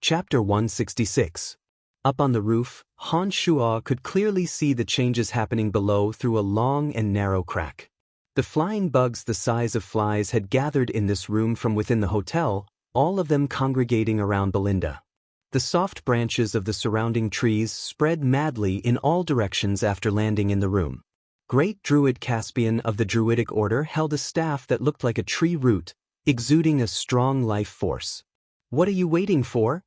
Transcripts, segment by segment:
Chapter 166. Up on the roof, Han Shuo could clearly see the changes happening below through a long and narrow crack. The flying bugs the size of flies had gathered in this room from within the hotel, all of them congregating around Belinda. The soft branches of the surrounding trees spread madly in all directions after landing in the room. Great Druid Caspian of the Druidic Order held a staff that looked like a tree root, exuding a strong life force. "What are you waiting for?"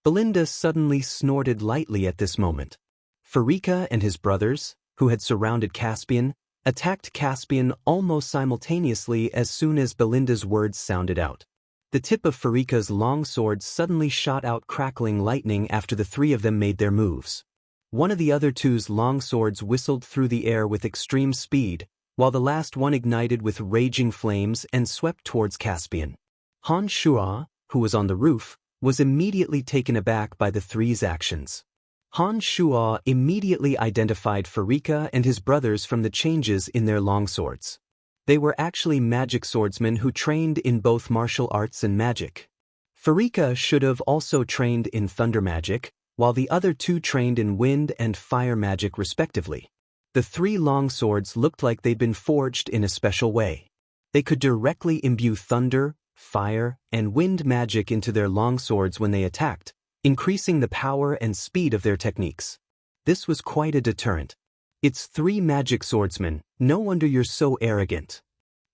Belinda suddenly snorted lightly at this moment. Farika and his brothers, who had surrounded Caspian, attacked Caspian almost simultaneously as soon as Belinda's words sounded out. The tip of Farika's long sword suddenly shot out crackling lightning after the three of them made their moves. One of the other two's long swords whistled through the air with extreme speed, while the last one ignited with raging flames and swept towards Caspian. Han Shuo, who was on the roof, was immediately taken aback by the three's actions. Han Shuo immediately identified Farika and his brothers from the changes in their longswords. They were actually magic swordsmen who trained in both martial arts and magic. Farika should have also trained in thunder magic, while the other two trained in wind and fire magic respectively. The three longswords looked like they'd been forged in a special way. They could directly imbue thunder, fire, and wind magic into their longswords when they attacked, increasing the power and speed of their techniques. This was quite a deterrent. "It's three magic swordsmen, no wonder you're so arrogant."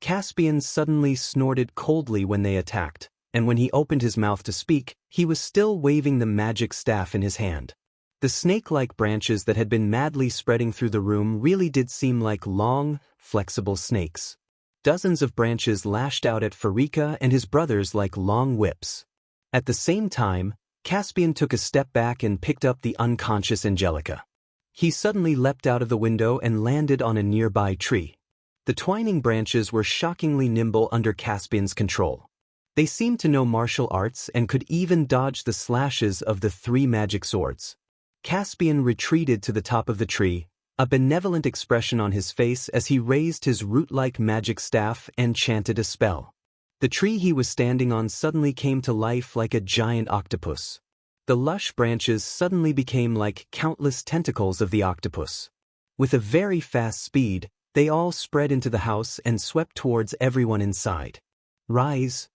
Caspian suddenly snorted coldly when they attacked, and when he opened his mouth to speak, he was still waving the magic staff in his hand. The snake-like branches that had been madly spreading through the room really did seem like long, flexible snakes. Dozens of branches lashed out at Farika and his brothers like long whips. At the same time, Caspian took a step back and picked up the unconscious Angelica. He suddenly leapt out of the window and landed on a nearby tree. The twining branches were shockingly nimble under Caspian's control. They seemed to know martial arts and could even dodge the slashes of the three magic swords. Caspian retreated to the top of the tree, a benevolent expression on his face as he raised his root-like magic staff and chanted a spell. The tree he was standing on suddenly came to life like a giant octopus. The lush branches suddenly became like countless tentacles of the octopus. With a very fast speed, they all spread into the house and swept towards everyone inside. "Rise!"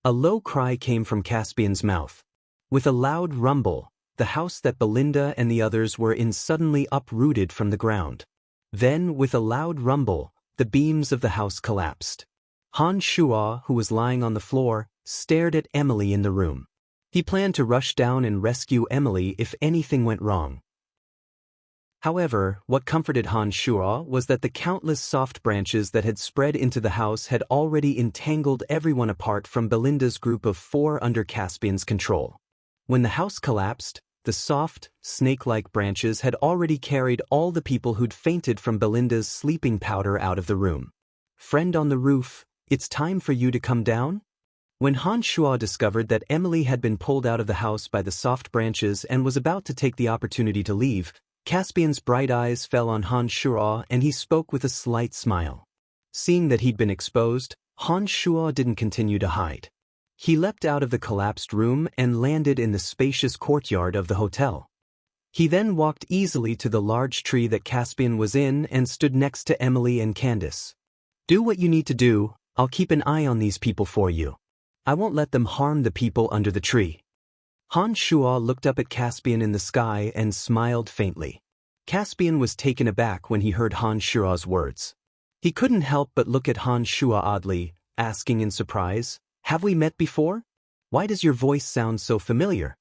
A low cry came from Caspian's mouth. With a loud rumble, the house that Belinda and the others were in suddenly uprooted from the ground. Then, with a loud rumble, the beams of the house collapsed. Han Shuo, who was lying on the floor, stared at Emily in the room. He planned to rush down and rescue Emily if anything went wrong. However, what comforted Han Shuo was that the countless soft branches that had spread into the house had already entangled everyone apart from Belinda's group of 4 under Caspian's control. When the house collapsed, the soft, snake-like branches had already carried all the people who'd fainted from Belinda's sleeping powder out of the room. "Friend on the roof, it's time for you to come down?" When Han Shuo discovered that Emily had been pulled out of the house by the soft branches and was about to take the opportunity to leave, Caspian's bright eyes fell on Han Shuo and he spoke with a slight smile. Seeing that he'd been exposed, Han Shuo didn't continue to hide. He leapt out of the collapsed room and landed in the spacious courtyard of the hotel. He then walked easily to the large tree that Caspian was in and stood next to Emily and Candace. "Do what you need to do, I'll keep an eye on these people for you. I won't let them harm the people under the tree." Han Shuo looked up at Caspian in the sky and smiled faintly. Caspian was taken aback when he heard Han Shuo's words. He couldn't help but look at Han Shuo oddly, asking in surprise, "Have we met before? Why does your voice sound so familiar?"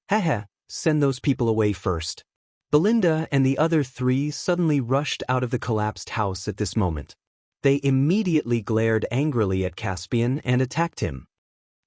"Haha, send those people away first." Belinda and the other 3 suddenly rushed out of the collapsed house at this moment. They immediately glared angrily at Caspian and attacked him.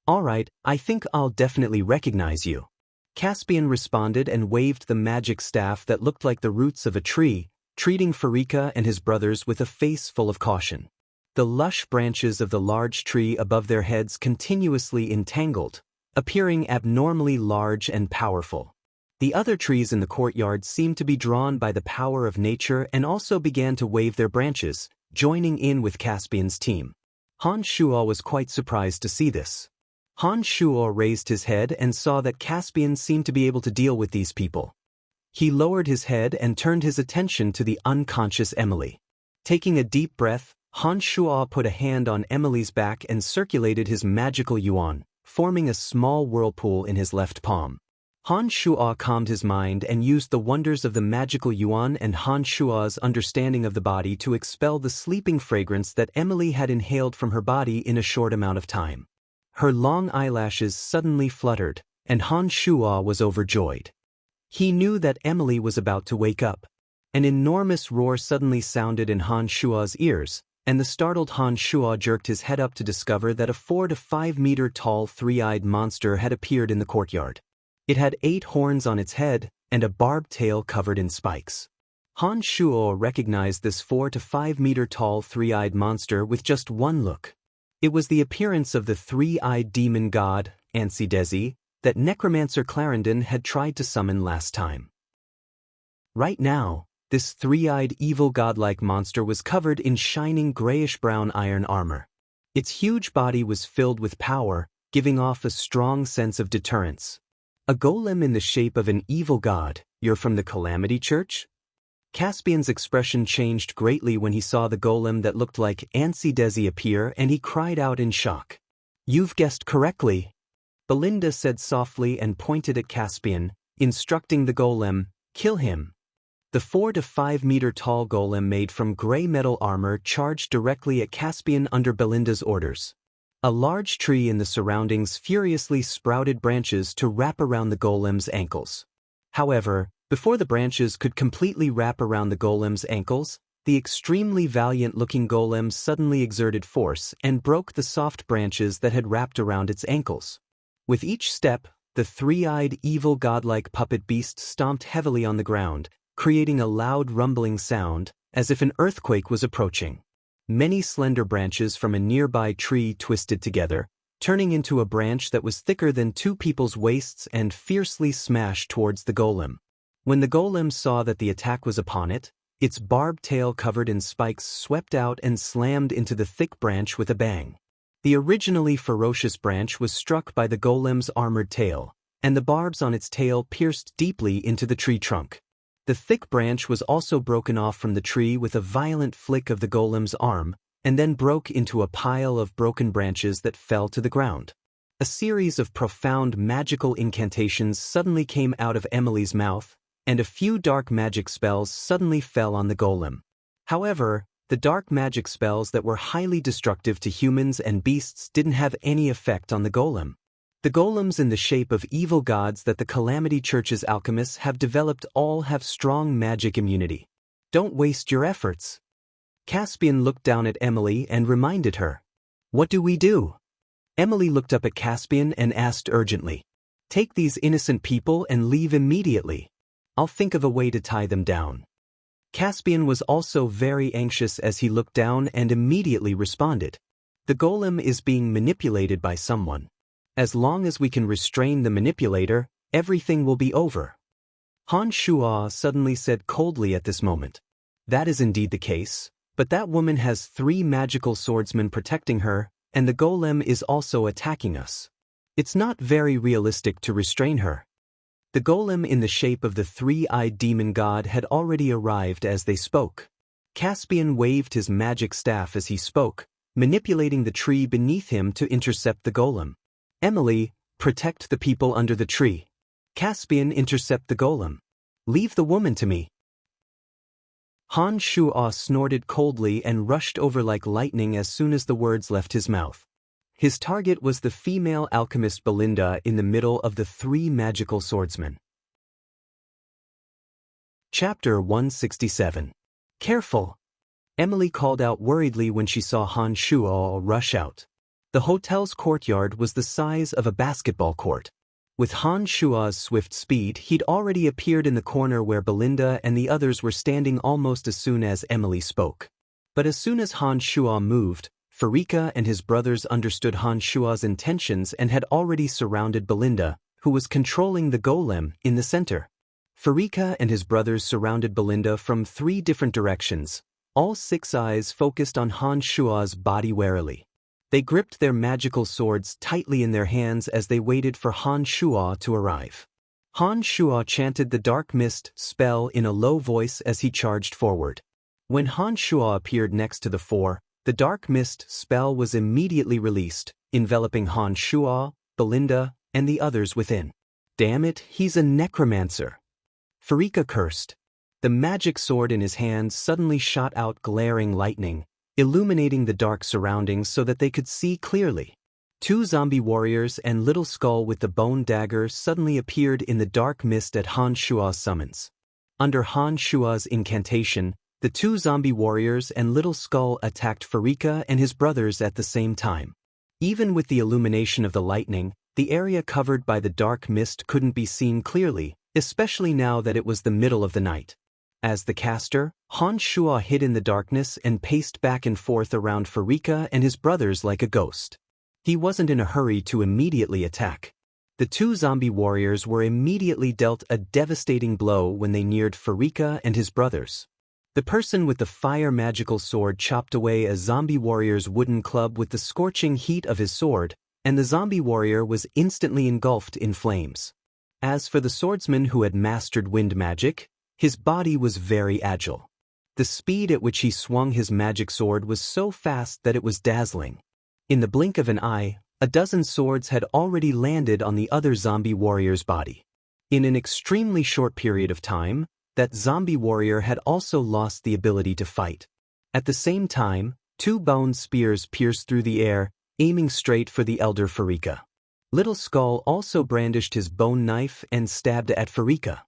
"All right, I think I'll definitely recognize you." Caspian responded and waved the magic staff that looked like the roots of a tree, treating Farika and his brothers with a face full of caution. The lush branches of the large tree above their heads continuously entangled, appearing abnormally large and powerful. The other trees in the courtyard seemed to be drawn by the power of nature and also began to wave their branches, joining in with Caspian's team. Han Shuo was quite surprised to see this. Han Shuo raised his head and saw that Caspian seemed to be able to deal with these people. He lowered his head and turned his attention to the unconscious Emily. Taking a deep breath, Han Shuo put a hand on Emily's back and circulated his magical yuan, forming a small whirlpool in his left palm. Han Shuo calmed his mind and used the wonders of the magical yuan and Han Shuo's understanding of the body to expel the sleeping fragrance that Emily had inhaled from her body in a short amount of time. Her long eyelashes suddenly fluttered, and Han Shuo was overjoyed. He knew that Emily was about to wake up. An enormous roar suddenly sounded in Han Shuo's ears, and the startled Han Shuo jerked his head up to discover that a 4 to 5 meter tall three-eyed monster had appeared in the courtyard. It had 8 horns on its head and a barbed tail covered in spikes. Han Shuo recognized this 4 to 5 meter tall three-eyed monster with just one look. It was the appearance of the three-eyed demon god, Ansidezi, that Necromancer Clarendon had tried to summon last time. Right now, this three-eyed evil godlike monster was covered in shining grayish-brown iron armor. Its huge body was filled with power, giving off a strong sense of deterrence. A golem in the shape of an evil god. You're from the Calamity Church? Caspian's expression changed greatly when he saw the golem that looked like Ansidezi appear, and he cried out in shock. You've guessed correctly, Belinda said softly and pointed at Caspian, instructing the golem, kill him. The 4 to 5 meter tall golem made from gray metal armor charged directly at Caspian under Belinda's orders. A large tree in the surroundings furiously sprouted branches to wrap around the golem's ankles. However, before the branches could completely wrap around the golem's ankles, the extremely valiant-looking golem suddenly exerted force and broke the soft branches that had wrapped around its ankles. With each step, the three-eyed evil godlike puppet beast stomped heavily on the ground, creating a loud rumbling sound, as if an earthquake was approaching. Many slender branches from a nearby tree twisted together, turning into a branch that was thicker than 2 people's waists and fiercely smashed towards the golem. When the golem saw that the attack was upon it, its barbed tail covered in spikes swept out and slammed into the thick branch with a bang. The originally ferocious branch was struck by the golem's armored tail, and the barbs on its tail pierced deeply into the tree trunk. The thick branch was also broken off from the tree with a violent flick of the golem's arm, and then broke into a pile of broken branches that fell to the ground. A series of profound magical incantations suddenly came out of Emily's mouth, and a few dark magic spells suddenly fell on the golem. However, the dark magic spells that were highly destructive to humans and beasts didn't have any effect on the golem. The golems in the shape of evil gods that the Calamity Church's alchemists have developed all have strong magic immunity. Don't waste your efforts. Caspian looked down at Emily and reminded her. What do we do? Emily looked up at Caspian and asked urgently. Take these innocent people and leave immediately. I'll think of a way to tie them down. Caspian was also very anxious as he looked down and immediately responded. The golem is being manipulated by someone. As long as we can restrain the manipulator, everything will be over. Han Shuo suddenly said coldly at this moment. That is indeed the case, but that woman has 3 magical swordsmen protecting her, and the golem is also attacking us. It's not very realistic to restrain her. The golem in the shape of the 3-eyed demon god had already arrived as they spoke. Caspian waved his magic staff as he spoke, manipulating the tree beneath him to intercept the golem. Emily, protect the people under the tree. Caspian, intercept the golem. Leave the woman to me. Han Shuo snorted coldly and rushed over like lightning as soon as the words left his mouth. His target was the female alchemist Belinda in the middle of the 3 magical swordsmen. Chapter 167. Careful! Emily called out worriedly when she saw Han Shuo rush out. The hotel's courtyard was the size of a basketball court. With Han Shuo's swift speed, he'd already appeared in the corner where Belinda and the others were standing almost as soon as Emily spoke. But as soon as Han Shuo moved, Farika and his brothers understood Han Shuo's intentions and had already surrounded Belinda, who was controlling the golem, in the center. Farika and his brothers surrounded Belinda from 3 different directions, all 6 eyes focused on Han Shuo's body warily. They gripped their magical swords tightly in their hands as they waited for Han Shuo to arrive. Han Shuo chanted the dark mist spell in a low voice as he charged forward. When Han Shuo appeared next to the four, the dark mist spell was immediately released, enveloping Han Shuo, Belinda, and the others within. Damn it, he's a necromancer. Farika cursed. The magic sword in his hand suddenly shot out glaring lightning, illuminating the dark surroundings so that they could see clearly. Two zombie warriors and Little Skull with the bone dagger suddenly appeared in the dark mist at Han Shuo's summons. Under Han Shuo's incantation, the two zombie warriors and Little Skull attacked Farika and his brothers at the same time. Even with the illumination of the lightning, the area covered by the dark mist couldn't be seen clearly, especially now that it was the middle of the night. As the caster, Han Shuo hid in the darkness and paced back and forth around Farika and his brothers like a ghost. He wasn't in a hurry to immediately attack. The two zombie warriors were immediately dealt a devastating blow when they neared Farika and his brothers. The person with the fire magical sword chopped away a zombie warrior's wooden club with the scorching heat of his sword, and the zombie warrior was instantly engulfed in flames. As for the swordsman who had mastered wind magic, his body was very agile. The speed at which he swung his magic sword was so fast that it was dazzling. In the blink of an eye, a dozen swords had already landed on the other zombie warrior's body. In an extremely short period of time, that zombie warrior had also lost the ability to fight. At the same time, two bone spears pierced through the air, aiming straight for the elder Farika. Little Skull also brandished his bone knife and stabbed at Farika.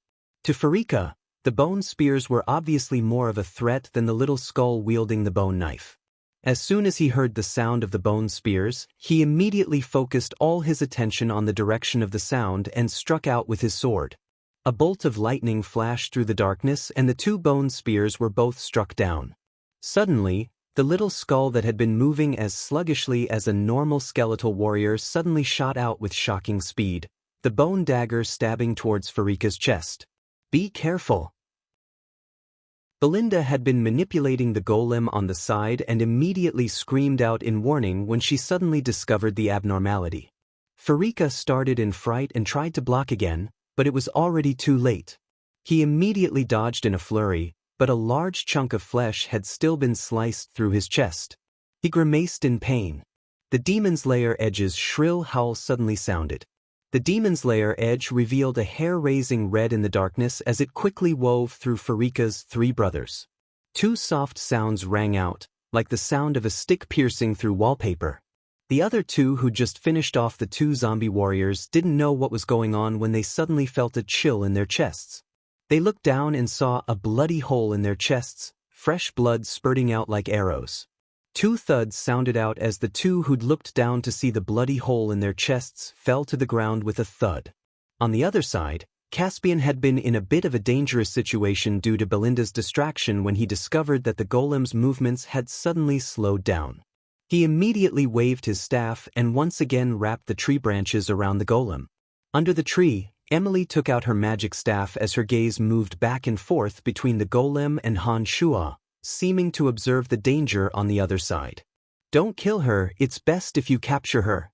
To Farika, the bone spears were obviously more of a threat than the Little Skull wielding the bone knife. As soon as he heard the sound of the bone spears, he immediately focused all his attention on the direction of the sound and struck out with his sword. A bolt of lightning flashed through the darkness and the two bone spears were both struck down. Suddenly, the Little Skull that had been moving as sluggishly as a normal skeletal warrior suddenly shot out with shocking speed, the bone dagger stabbing towards Farika's chest. Be careful. Belinda had been manipulating the golem on the side and immediately screamed out in warning when she suddenly discovered the abnormality. Farika started in fright and tried to block again, but it was already too late. He immediately dodged in a flurry, but a large chunk of flesh had still been sliced through his chest. He grimaced in pain. The Demon's Lair Edge's shrill howl suddenly sounded. The Demon's Lair Edge revealed a hair-raising red in the darkness as it quickly wove through Farika's three brothers. Two soft sounds rang out, like the sound of a stick piercing through wallpaper. The other two who just finished off the two zombie warriors didn't know what was going on when they suddenly felt a chill in their chests. They looked down and saw a bloody hole in their chests, fresh blood spurting out like arrows. Two thuds sounded out as the two who'd looked down to see the bloody hole in their chests fell to the ground with a thud. On the other side, Caspian had been in a bit of a dangerous situation due to Belinda's distraction when he discovered that the golem's movements had suddenly slowed down. He immediately waved his staff and once again wrapped the tree branches around the golem. Under the tree, Emily took out her magic staff as her gaze moved back and forth between the golem and Han Shuo, seeming to observe the danger on the other side. Don't kill her, it's best if you capture her.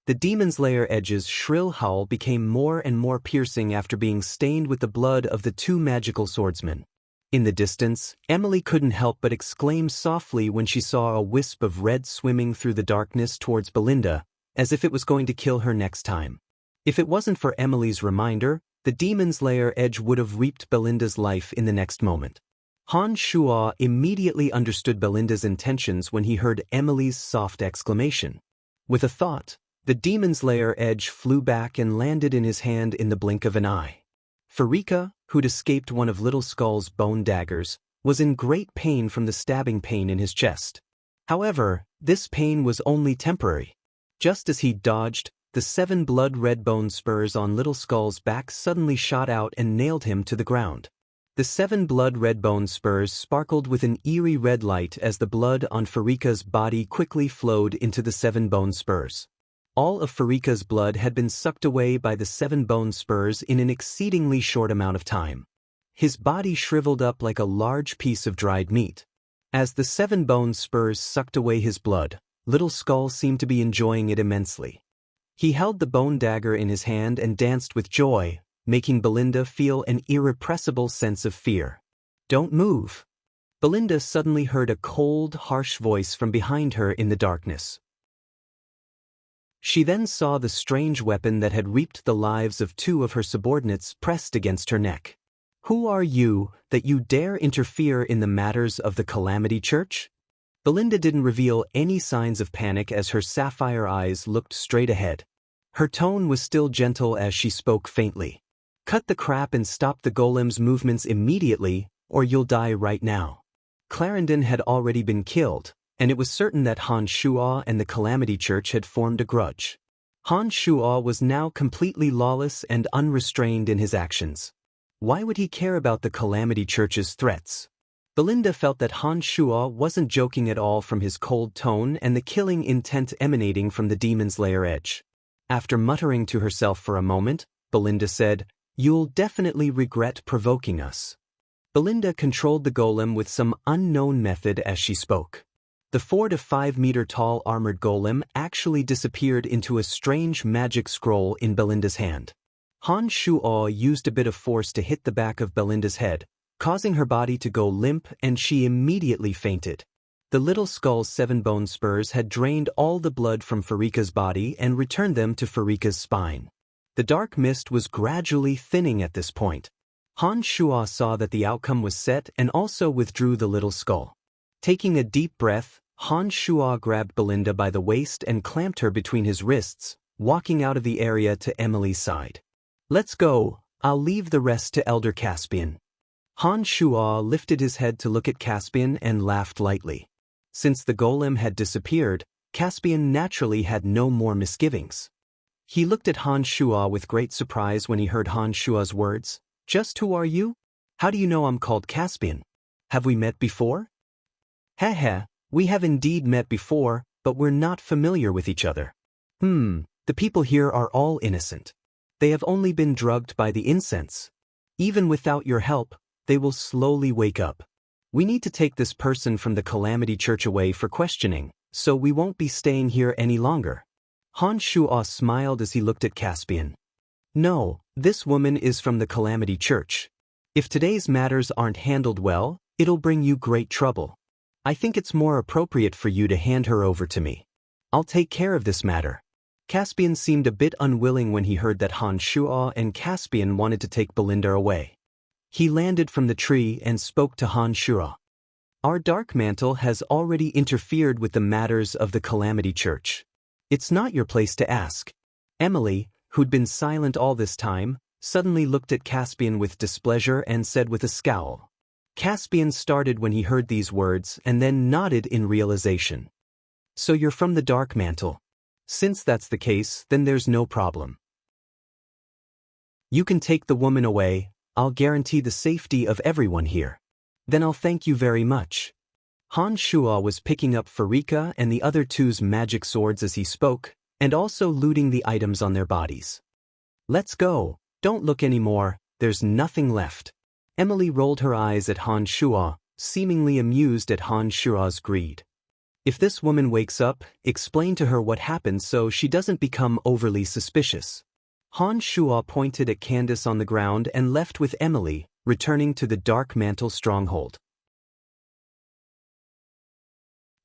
The Demon's Lair Edge's shrill howl became more and more piercing after being stained with the blood of the two magical swordsmen. In the distance, Emily couldn't help but exclaim softly when she saw a wisp of red swimming through the darkness towards Belinda, as if it was going to kill her next time. If it wasn't for Emily's reminder, the Demon's Lair Edge would have reaped Belinda's life in the next moment. Han Shuo immediately understood Belinda's intentions when he heard Emily's soft exclamation. With a thought, the Demon's Lair Edge flew back and landed in his hand in the blink of an eye. Farika, who'd escaped one of Little Skull's bone daggers, was in great pain from the stabbing pain in his chest. However, this pain was only temporary. Just as he dodged, the 7 blood-red bone spurs on Little Skull's back suddenly shot out and nailed him to the ground. The 7 blood-red bone spurs sparkled with an eerie red light as the blood on Farika's body quickly flowed into the 7 bone spurs. All of Farika's blood had been sucked away by the 7 bone spurs in an exceedingly short amount of time. His body shriveled up like a large piece of dried meat. As the 7 bone spurs sucked away his blood, Little Skull seemed to be enjoying it immensely. He held the bone dagger in his hand and danced with joy, making Belinda feel an irrepressible sense of fear. "Don't move." Belinda suddenly heard a cold, harsh voice from behind her in the darkness. She then saw the strange weapon that had reaped the lives of two of her subordinates pressed against her neck. "Who are you, that you dare interfere in the matters of the Calamity Church?" Belinda didn't reveal any signs of panic as her sapphire eyes looked straight ahead. Her tone was still gentle as she spoke faintly. "Cut the crap and stop the golem's movements immediately, or you'll die right now." Clarendon had already been killed, and it was certain that Han Shuo and the Calamity Church had formed a grudge. Han Shuo was now completely lawless and unrestrained in his actions. Why would he care about the Calamity Church's threats? Belinda felt that Han Shuo wasn't joking at all from his cold tone and the killing intent emanating from the demon's lair edge. After muttering to herself for a moment, Belinda said, "You'll definitely regret provoking us." Belinda controlled the golem with some unknown method as she spoke. The 4 to 5 meter tall armored golem actually disappeared into a strange magic scroll in Belinda's hand. Han Shuo used a bit of force to hit the back of Belinda's head, causing her body to go limp, and she immediately fainted. The Little Skull's 7 bone spurs had drained all the blood from Farika's body and returned them to Farika's spine. The dark mist was gradually thinning at this point. Han Shuo saw that the outcome was set and also withdrew the Little Skull. Taking a deep breath, Han Shuo grabbed Belinda by the waist and clamped her between his wrists, walking out of the area to Emily's side. "Let's go, I'll leave the rest to Elder Caspian." Han Shuo lifted his head to look at Caspian and laughed lightly. Since the golem had disappeared, Caspian naturally had no more misgivings. He looked at Han Shuo with great surprise when he heard Han Shuo's words. "Just who are you? How do you know I'm called Caspian? Have we met before?" "Heh, we have indeed met before, but we're not familiar with each other." The people here are all innocent. They have only been drugged by the incense. Even without your help, they will slowly wake up. We need to take this person from the Calamity Church away for questioning, so we won't be staying here any longer." Han Shuo smiled as he looked at Caspian. "No, this woman is from the Calamity Church. If today's matters aren't handled well, it'll bring you great trouble. I think it's more appropriate for you to hand her over to me. I'll take care of this matter." Caspian seemed a bit unwilling when he heard that Han Shuo and Caspian wanted to take Belinda away. He landed from the tree and spoke to Han Shuo. "Our Dark Mantle has already interfered with the matters of the Calamity Church. It's not your place to ask." Emily, who'd been silent all this time, suddenly looked at Caspian with displeasure and said with a scowl. Caspian started when he heard these words and then nodded in realization. "So you're from the Dark Mantle. Since that's the case, then there's no problem. You can take the woman away. I'll guarantee the safety of everyone here. Then I'll thank you very much." Han Shuo was picking up Farika and the other two's magic swords as he spoke, and also looting the items on their bodies. "Let's go, don't look anymore, there's nothing left." Emily rolled her eyes at Han Shuo, seemingly amused at Han Shuo's greed. "If this woman wakes up, explain to her what happened so she doesn't become overly suspicious." Han Shuo pointed at Candace on the ground and left with Emily, returning to the Dark Mantle stronghold.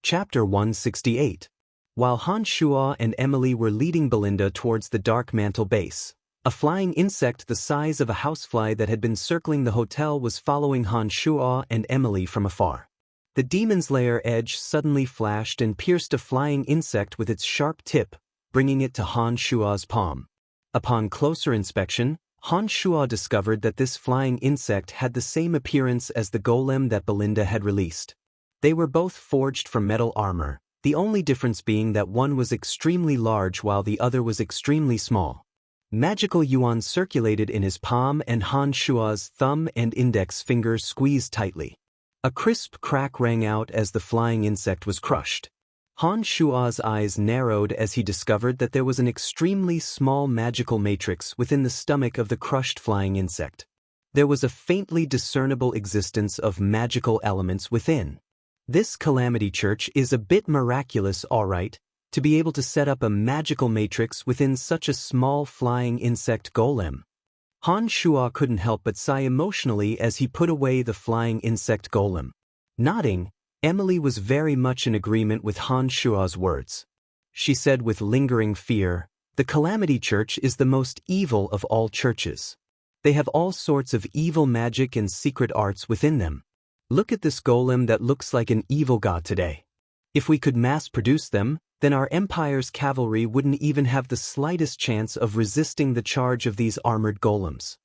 Chapter 168. While Han Shuo and Emily were leading Belinda towards the Dark Mantle base, a flying insect the size of a housefly that had been circling the hotel was following Han Shuo and Emily from afar. The demon's lair edge suddenly flashed and pierced a flying insect with its sharp tip, bringing it to Han Shuo's palm. Upon closer inspection, Han Shuo discovered that this flying insect had the same appearance as the golem that Belinda had released. They were both forged from metal armor, the only difference being that one was extremely large while the other was extremely small. Magical yuan circulated in his palm and Han Shuo's thumb and index finger squeezed tightly. A crisp crack rang out as the flying insect was crushed. Han Shuo's eyes narrowed as he discovered that there was an extremely small magical matrix within the stomach of the crushed flying insect. There was a faintly discernible existence of magical elements within. This calamity church is a bit miraculous, all right, to be able to set up a magical matrix within such a small flying insect golem. Han Shuo couldn't help but sigh emotionally as he put away the flying insect golem. Nodding, Emily was very much in agreement with Han Shuo's words. She said with lingering fear, "The Calamity Church is the most evil of all churches. They have all sorts of evil magic and secret arts within them. Look at this golem that looks like an evil god today. If we could mass-produce them, then our empire's cavalry wouldn't even have the slightest chance of resisting the charge of these armored golems."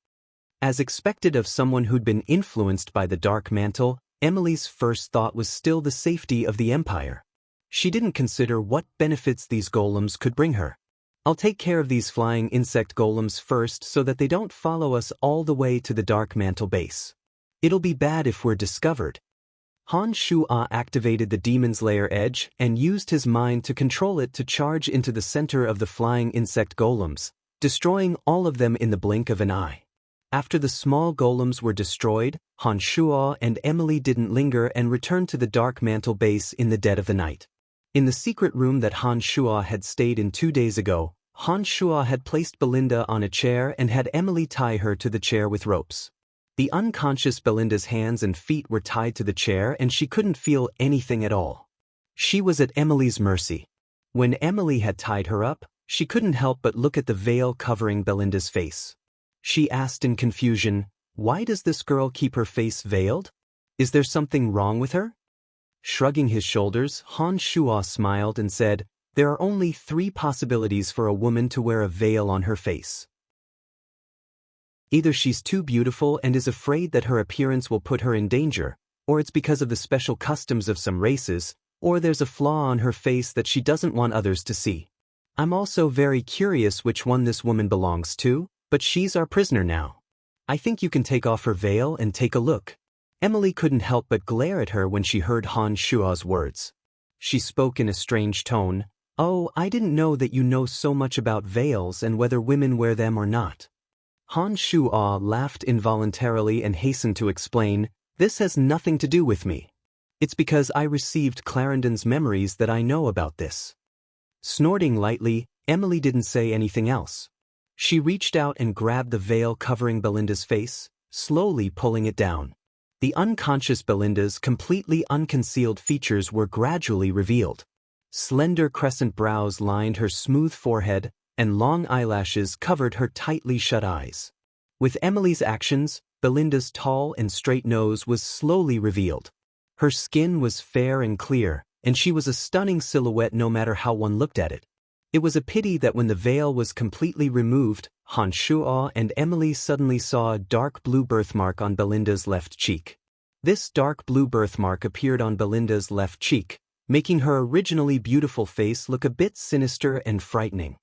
As expected of someone who'd been influenced by the Dark Mantle, Emily's first thought was still the safety of the empire. She didn't consider what benefits these golems could bring her. "I'll take care of these flying insect golems first so that they don't follow us all the way to the Dark Mantle base. It'll be bad if we're discovered." Han Shuo activated the Demon's Lair Edge and used his mind to control it to charge into the center of the flying insect golems, destroying all of them in the blink of an eye. After the small golems were destroyed, Han Shuo and Emily didn't linger and returned to the Dark Mantle base in the dead of the night. In the secret room that Han Shuo had stayed in 2 days ago, Han Shuo had placed Belinda on a chair and had Emily tie her to the chair with ropes. The unconscious Belinda's hands and feet were tied to the chair and she couldn't feel anything at all. She was at Emily's mercy. When Emily had tied her up, she couldn't help but look at the veil covering Belinda's face. She asked in confusion, "Why does this girl keep her face veiled? Is there something wrong with her?" Shrugging his shoulders, Han Shuo smiled and said, "There are only 3 possibilities for a woman to wear a veil on her face. Either she's too beautiful and is afraid that her appearance will put her in danger, or it's because of the special customs of some races, or there's a flaw on her face that she doesn't want others to see. I'm also very curious which one this woman belongs to, but she's our prisoner now. I think you can take off her veil and take a look." Emily couldn't help but glare at her when she heard Han Shuo's words. She spoke in a strange tone, "Oh, I didn't know that you know so much about veils and whether women wear them or not." Han Shuo laughed involuntarily and hastened to explain, "This has nothing to do with me. It's because I received Clarendon's memories that I know about this." Snorting lightly, Emily didn't say anything else. She reached out and grabbed the veil covering Belinda's face, slowly pulling it down. The unconscious Belinda's completely unconcealed features were gradually revealed. Slender crescent brows lined her smooth forehead, and long eyelashes covered her tightly shut eyes. With Emily's actions, Belinda's tall and straight nose was slowly revealed. Her skin was fair and clear, and she was a stunning silhouette no matter how one looked at it. It was a pity that when the veil was completely removed, Han Shuo and Emily suddenly saw a dark blue birthmark on Belinda's left cheek. This dark blue birthmark appeared on Belinda's left cheek, making her originally beautiful face look a bit sinister and frightening.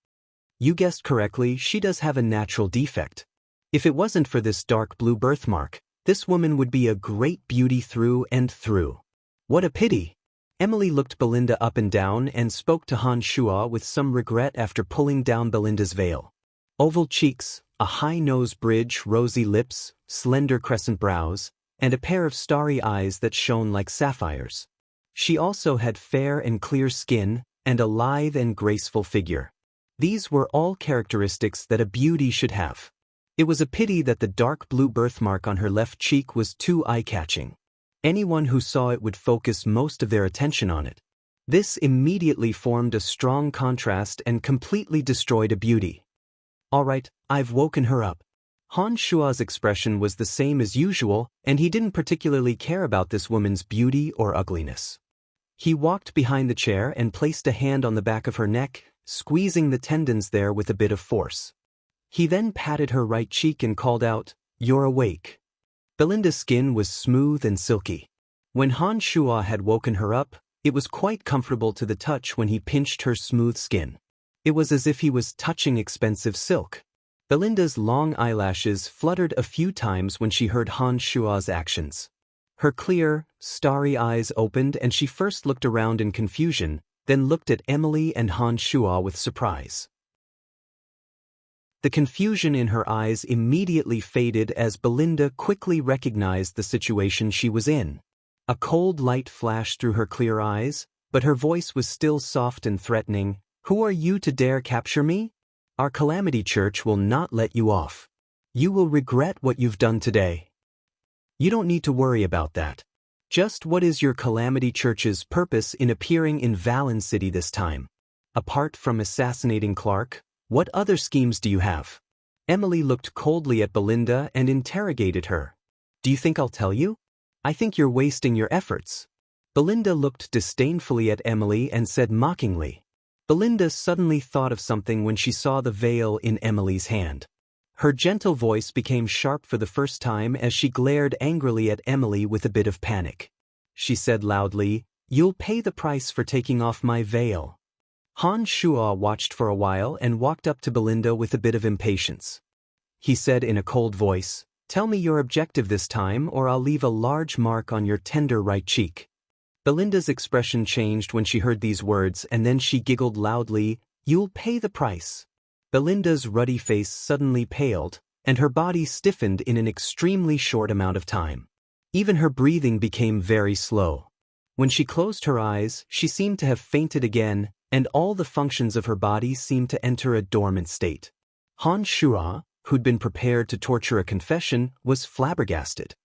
You guessed correctly, she does have a natural defect. If it wasn't for this dark blue birthmark, this woman would be a great beauty through and through. What a pity! Emily looked Belinda up and down and spoke to Han Shuo with some regret after pulling down Belinda's veil. Oval cheeks, a high nose bridge, rosy lips, slender crescent brows, and a pair of starry eyes that shone like sapphires. She also had fair and clear skin, and a lithe and graceful figure. These were all characteristics that a beauty should have. It was a pity that the dark blue birthmark on her left cheek was too eye-catching. Anyone who saw it would focus most of their attention on it. This immediately formed a strong contrast and completely destroyed a beauty. "All right, I've woken her up." Han Shuo's expression was the same as usual, and he didn't particularly care about this woman's beauty or ugliness. He walked behind the chair and placed a hand on the back of her neck, squeezing the tendons there with a bit of force. He then patted her right cheek and called out, "You're awake." Belinda's skin was smooth and silky. When Han Shuo had woken her up, it was quite comfortable to the touch when he pinched her smooth skin. It was as if he was touching expensive silk. Belinda's long eyelashes fluttered a few times when she heard Han Shuo's actions. Her clear, starry eyes opened and she first looked around in confusion, then looked at Emily and Han Shuo with surprise. The confusion in her eyes immediately faded as Belinda quickly recognized the situation she was in. A cold light flashed through her clear eyes, but her voice was still soft and threatening. Who are you to dare capture me? Our Calamity Church will not let you off. You will regret what you've done today. You don't need to worry about that. Just what is your Calamity Church's purpose in appearing in Valen City this time? Apart from assassinating Clark, what other schemes do you have? Emily looked coldly at Belinda and interrogated her. Do you think I'll tell you? I think you're wasting your efforts. Belinda looked disdainfully at Emily and said mockingly. Belinda suddenly thought of something when she saw the veil in Emily's hand. Her gentle voice became sharp for the first time as she glared angrily at Emily with a bit of panic. She said loudly, "You'll pay the price for taking off my veil." Han Shuo watched for a while and walked up to Belinda with a bit of impatience. He said in a cold voice, "Tell me your objective this time or I'll leave a large mark on your tender right cheek." Belinda's expression changed when she heard these words and then she giggled loudly, "You'll pay the price." Belinda's ruddy face suddenly paled, and her body stiffened in an extremely short amount of time. Even her breathing became very slow. When she closed her eyes, she seemed to have fainted again, and all the functions of her body seemed to enter a dormant state. Han Shuo, who'd been prepared to torture a confession, was flabbergasted.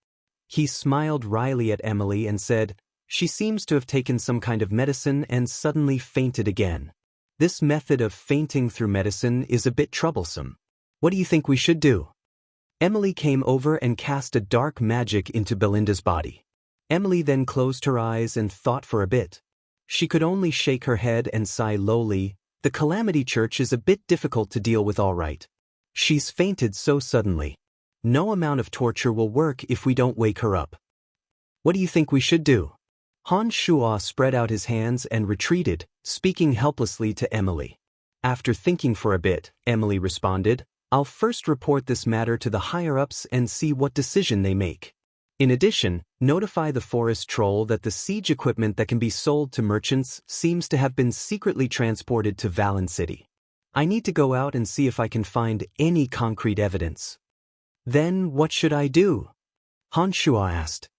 He smiled wryly at Emily and said, "She seems to have taken some kind of medicine and suddenly fainted again. This method of fainting through medicine is a bit troublesome. What do you think we should do?" Emily came over and cast a dark magic into Belinda's body. Emily then closed her eyes and thought for a bit. She could only shake her head and sigh lowly. The Calamity Church is a bit difficult to deal with, all right. She's fainted so suddenly. No amount of torture will work if we don't wake her up. What do you think we should do? Han Shuo spread out his hands and retreated, speaking helplessly to Emily. After thinking for a bit, Emily responded, "I'll first report this matter to the higher-ups and see what decision they make. In addition, notify the forest troll that the siege equipment that can be sold to merchants seems to have been secretly transported to Valen City. I need to go out and see if I can find any concrete evidence." "Then what should I do?" Han Shuo asked.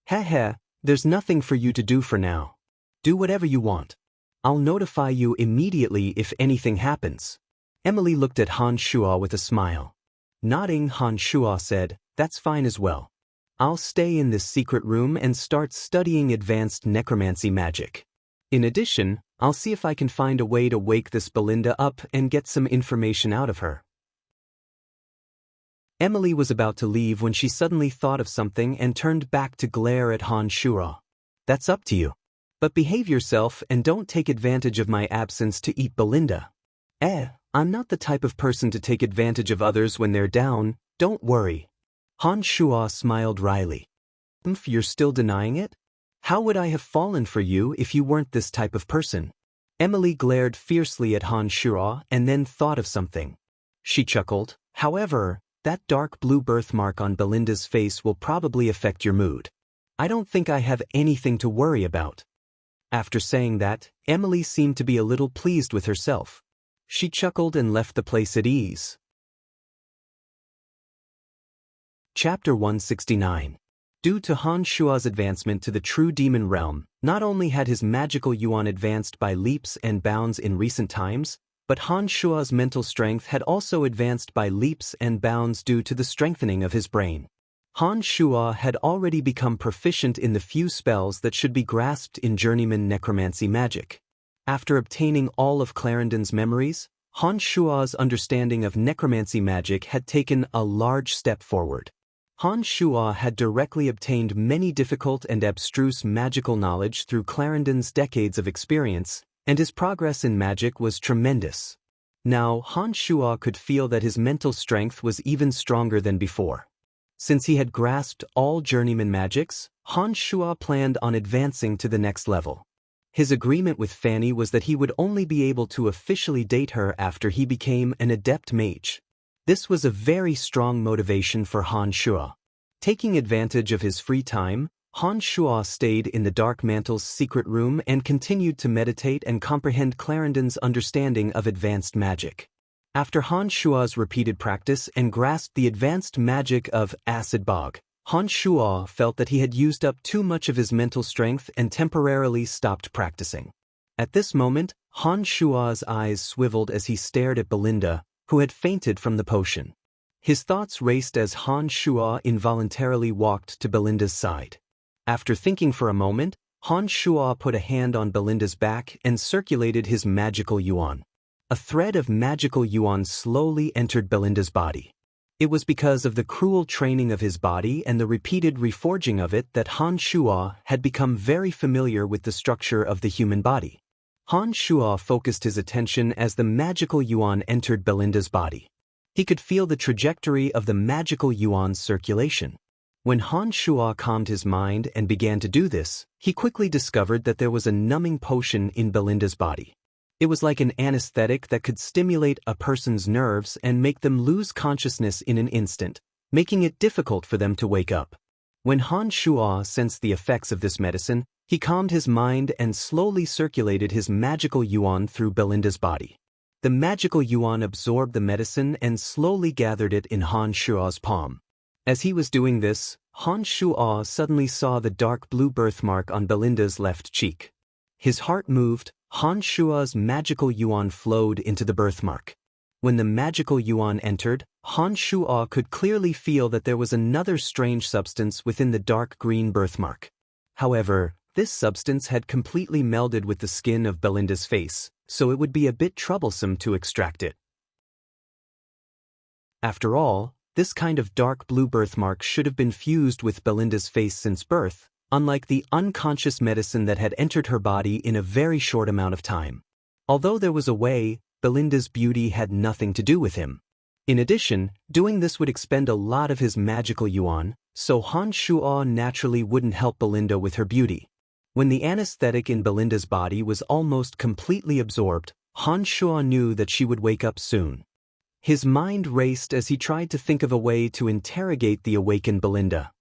"Heh, there's nothing for you to do for now. Do whatever you want. I'll notify you immediately if anything happens." Emily looked at Han Shuo with a smile. Nodding, Han Shuo said, "That's fine as well. I'll stay in this secret room and start studying advanced necromancy magic. In addition, I'll see if I can find a way to wake this Belinda up and get some information out of her." Emily was about to leave when she suddenly thought of something and turned back to glare at Han Shuo. "That's up to you. But behave yourself and don't take advantage of my absence to eat Belinda." I'm not the type of person to take advantage of others when they're down, don't worry." Han Shuo smiled wryly. "You're still denying it? How would I have fallen for you if you weren't this type of person?" Emily glared fiercely at Han Shuo and then thought of something. She chuckled, "However, that dark blue birthmark on Belinda's face will probably affect your mood. I don't think I have anything to worry about." After saying that, Emily seemed to be a little pleased with herself. She chuckled and left the place at ease. Chapter 169. Due to Han Shuo's advancement to the true demon realm, not only had his magical yuan advanced by leaps and bounds in recent times, but Han Shuo's mental strength had also advanced by leaps and bounds due to the strengthening of his brain. Han Shuo had already become proficient in the few spells that should be grasped in journeyman necromancy magic. After obtaining all of Clarendon's memories, Han Shuo's understanding of necromancy magic had taken a large step forward. Han Shuo had directly obtained many difficult and abstruse magical knowledge through Clarendon's decades of experience, and his progress in magic was tremendous. Now, Han Shuo could feel that his mental strength was even stronger than before. Since he had grasped all journeyman magics, Han Shuo planned on advancing to the next level. His agreement with Fanny was that he would only be able to officially date her after he became an adept mage. This was a very strong motivation for Han Shuo. Taking advantage of his free time, Han Shuo stayed in the Dark Mantle's secret room and continued to meditate and comprehend Clarendon's understanding of advanced magic. After Han Shuo's repeated practice and grasped the advanced magic of Acid Bog, Han Shuo felt that he had used up too much of his mental strength and temporarily stopped practicing. At this moment, Han Shuo's eyes swiveled as he stared at Belinda, who had fainted from the potion. His thoughts raced as Han Shuo involuntarily walked to Belinda's side. After thinking for a moment, Han Shuo put a hand on Belinda's back and circulated his magical yuan. A thread of magical yuan slowly entered Belinda's body. It was because of the cruel training of his body and the repeated reforging of it that Han Shuo had become very familiar with the structure of the human body. Han Shuo focused his attention as the magical yuan entered Belinda's body. He could feel the trajectory of the magical yuan's circulation. When Han Shuo calmed his mind and began to do this, he quickly discovered that there was a numbing potion in Belinda's body. It was like an anesthetic that could stimulate a person's nerves and make them lose consciousness in an instant, making it difficult for them to wake up. When Han Shuo sensed the effects of this medicine, he calmed his mind and slowly circulated his magical yuan through Belinda's body. The magical yuan absorbed the medicine and slowly gathered it in Han Shuo's palm. As he was doing this, Han Shuo suddenly saw the dark blue birthmark on Belinda's left cheek. His heart moved. Han Shuo's magical yuan flowed into the birthmark. When the magical yuan entered, Han Shuo could clearly feel that there was another strange substance within the dark green birthmark. However, this substance had completely melded with the skin of Belinda's face, so it would be a bit troublesome to extract it. After all, this kind of dark blue birthmark should have been fused with Belinda's face since birth, unlike the unconscious medicine that had entered her body in a very short amount of time. Although there was a way, Belinda's beauty had nothing to do with him. In addition, doing this would expend a lot of his magical yuan, so Han Shuo naturally wouldn't help Belinda with her beauty. When the anesthetic in Belinda's body was almost completely absorbed, Han Shuo knew that she would wake up soon. His mind raced as he tried to think of a way to interrogate the awakened Belinda.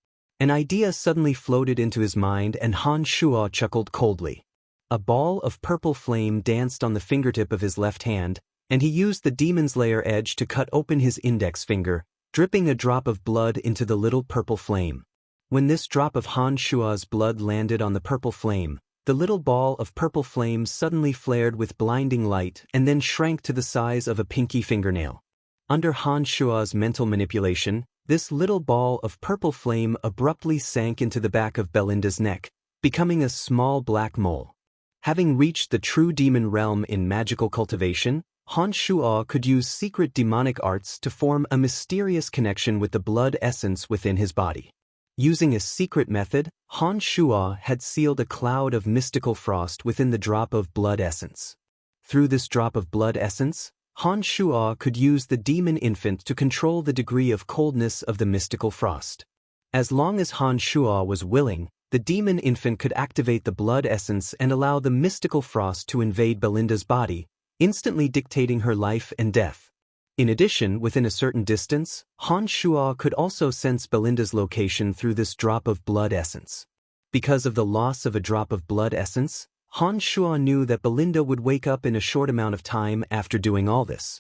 An idea suddenly floated into his mind and Han Shuo chuckled coldly. A ball of purple flame danced on the fingertip of his left hand, and he used the demon's lair edge to cut open his index finger, dripping a drop of blood into the little purple flame. When this drop of Han Shuo's blood landed on the purple flame, the little ball of purple flame suddenly flared with blinding light and then shrank to the size of a pinky fingernail. Under Han Shuo's mental manipulation, this little ball of purple flame abruptly sank into the back of Belinda's neck, becoming a small black mole. Having reached the true demon realm in magical cultivation, Han Shuo could use secret demonic arts to form a mysterious connection with the blood essence within his body. Using a secret method, Han Shuo had sealed a cloud of mystical frost within the drop of blood essence. Through this drop of blood essence, Han Shuo could use the demon infant to control the degree of coldness of the mystical frost. As long as Han Shuo was willing, the demon infant could activate the blood essence and allow the mystical frost to invade Belinda's body, instantly dictating her life and death. In addition, within a certain distance, Han Shuo could also sense Belinda's location through this drop of blood essence. Because of the loss of a drop of blood essence, Han Shuo knew that Belinda would wake up in a short amount of time after doing all this.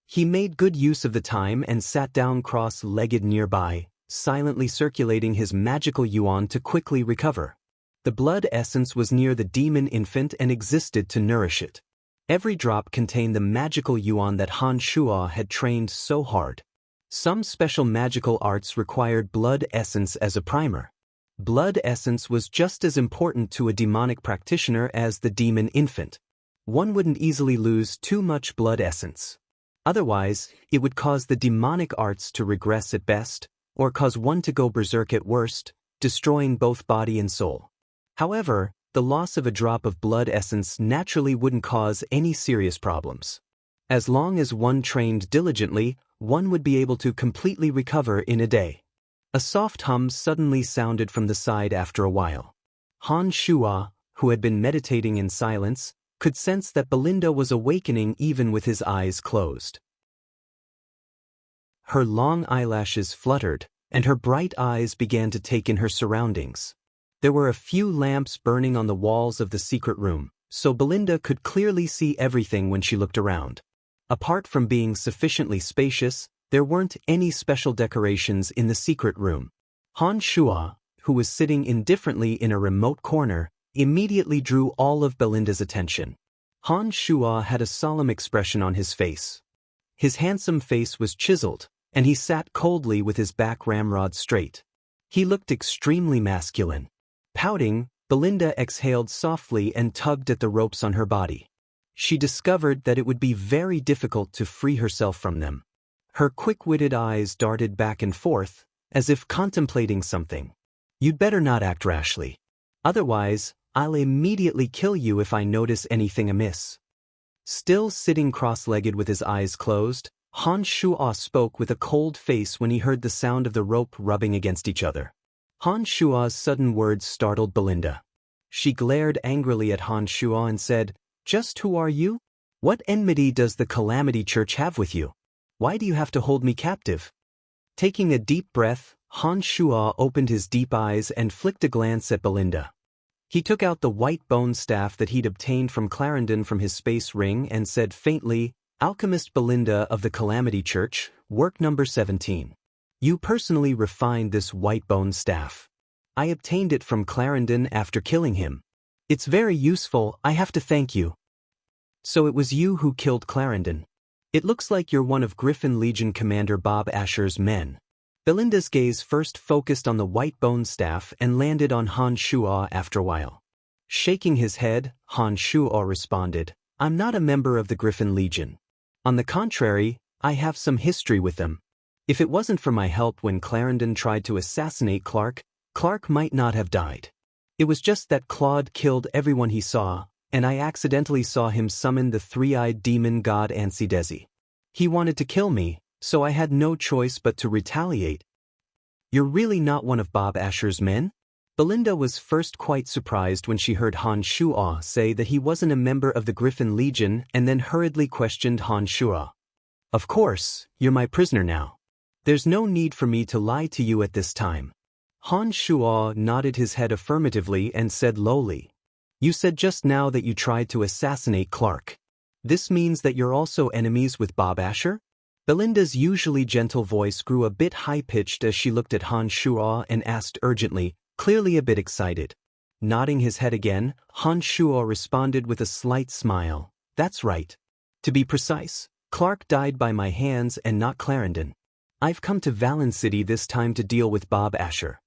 He made good use of the time and sat down cross-legged nearby, silently circulating his magical yuan to quickly recover. The blood essence was near the demon infant and existed to nourish it. Every drop contained the magical yuan that Han Shuo had trained so hard. Some special magical arts required blood essence as a primer. Blood essence was just as important to a demonic practitioner as the demon infant. One wouldn't easily lose too much blood essence. Otherwise, it would cause the demonic arts to regress at best, or cause one to go berserk at worst, destroying both body and soul. However, the loss of a drop of blood essence naturally wouldn't cause any serious problems. As long as one trained diligently, one would be able to completely recover in a day. A soft hum suddenly sounded from the side after a while. Han Shuo, who had been meditating in silence, could sense that Belinda was awakening even with his eyes closed. Her long eyelashes fluttered, and her bright eyes began to take in her surroundings. There were a few lamps burning on the walls of the secret room, so Belinda could clearly see everything when she looked around. Apart from being sufficiently spacious, there weren't any special decorations in the secret room. Han Shua, who was sitting indifferently in a remote corner, immediately drew all of Belinda's attention. Han Shua had a solemn expression on his face. His handsome face was chiseled, and he sat coldly with his back ramrod straight. He looked extremely masculine. Pouting, Belinda exhaled softly and tugged at the ropes on her body. She discovered that it would be very difficult to free herself from them. Her quick-witted eyes darted back and forth, as if contemplating something. "You'd better not act rashly. Otherwise, I'll immediately kill you if I notice anything amiss." Still sitting cross-legged with his eyes closed, Han Shua spoke with a cold face when he heard the sound of the rope rubbing against each other. Han Shua's sudden words startled Belinda. She glared angrily at Han Shua and said, "Just who are you? What enmity does the Calamity Church have with you? Why do you have to hold me captive?" Taking a deep breath, Han Shua opened his deep eyes and flicked a glance at Belinda. He took out the white bone staff that he'd obtained from Clarendon from his space ring and said faintly, "Alchemist Belinda of the Calamity Church, work number 17. You personally refined this white bone staff. I obtained it from Clarendon after killing him. It's very useful, I have to thank you." "So it was you who killed Clarendon. It looks like you're one of Griffin Legion Commander Bob Asher's men." Belinda's gaze first focused on the white bone staff and landed on Han Shua after a while. Shaking his head, Han Shua responded, "I'm not a member of the Griffin Legion. On the contrary, I have some history with them. If it wasn't for my help when Clarendon tried to assassinate Clark, Clark might not have died. It was just that Claude killed everyone he saw, and I accidentally saw him summon the three-eyed demon god Ansidezi. He wanted to kill me, so I had no choice but to retaliate." "You're really not one of Bob Asher's men?" Belinda was first quite surprised when she heard Han Shua say that he wasn't a member of the Griffin Legion and then hurriedly questioned Han Shua. "Of course, you're my prisoner now. There's no need for me to lie to you at this time." Han Shua nodded his head affirmatively and said lowly, "You said just now that you tried to assassinate Clark. This means that you're also enemies with Bob Asher?" Belinda's usually gentle voice grew a bit high-pitched as she looked at Han Shua and asked urgently, clearly a bit excited. Nodding his head again, Han Shua responded with a slight smile, "That's right. To be precise, Clark died by my hands and not Clarendon. I've come to Valen City this time to deal with Bob Asher."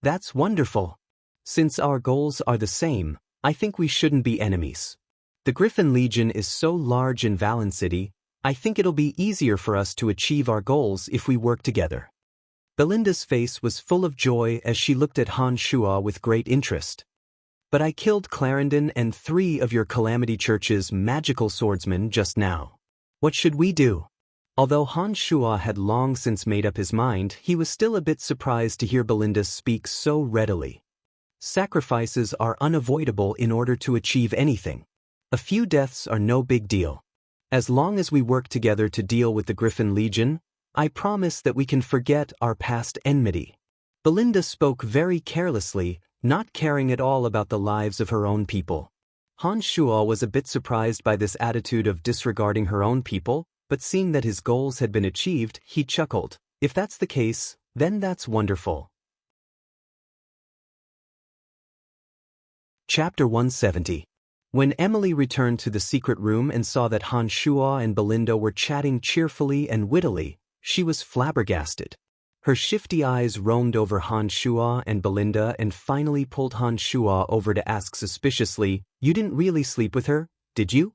"That's wonderful. Since our goals are the same, I think we shouldn't be enemies. The Griffin Legion is so large in Valen City, I think it'll be easier for us to achieve our goals if we work together." Belinda's face was full of joy as she looked at Han Shua with great interest. "But I killed Clarendon and 3 of your Calamity Church's magical swordsmen just now. What should we do?" Although Han Shua had long since made up his mind, he was still a bit surprised to hear Belinda speak so readily. Sacrifices are unavoidable in order to achieve anything. A few deaths are no big deal. As long as we work together to deal with the Griffin Legion, I promise that we can forget our past enmity. Belinda spoke very carelessly, not caring at all about the lives of her own people. Han Shua was a bit surprised by this attitude of disregarding her own people, but seeing that his goals had been achieved, he chuckled. "If that's the case, then that's wonderful." Chapter 170. When Emily returned to the secret room and saw that Han Shua and Belinda were chatting cheerfully and wittily, she was flabbergasted. Her shifty eyes roamed over Han Shua and Belinda and finally pulled Han Shua over to ask suspiciously, "You didn't really sleep with her, did you?"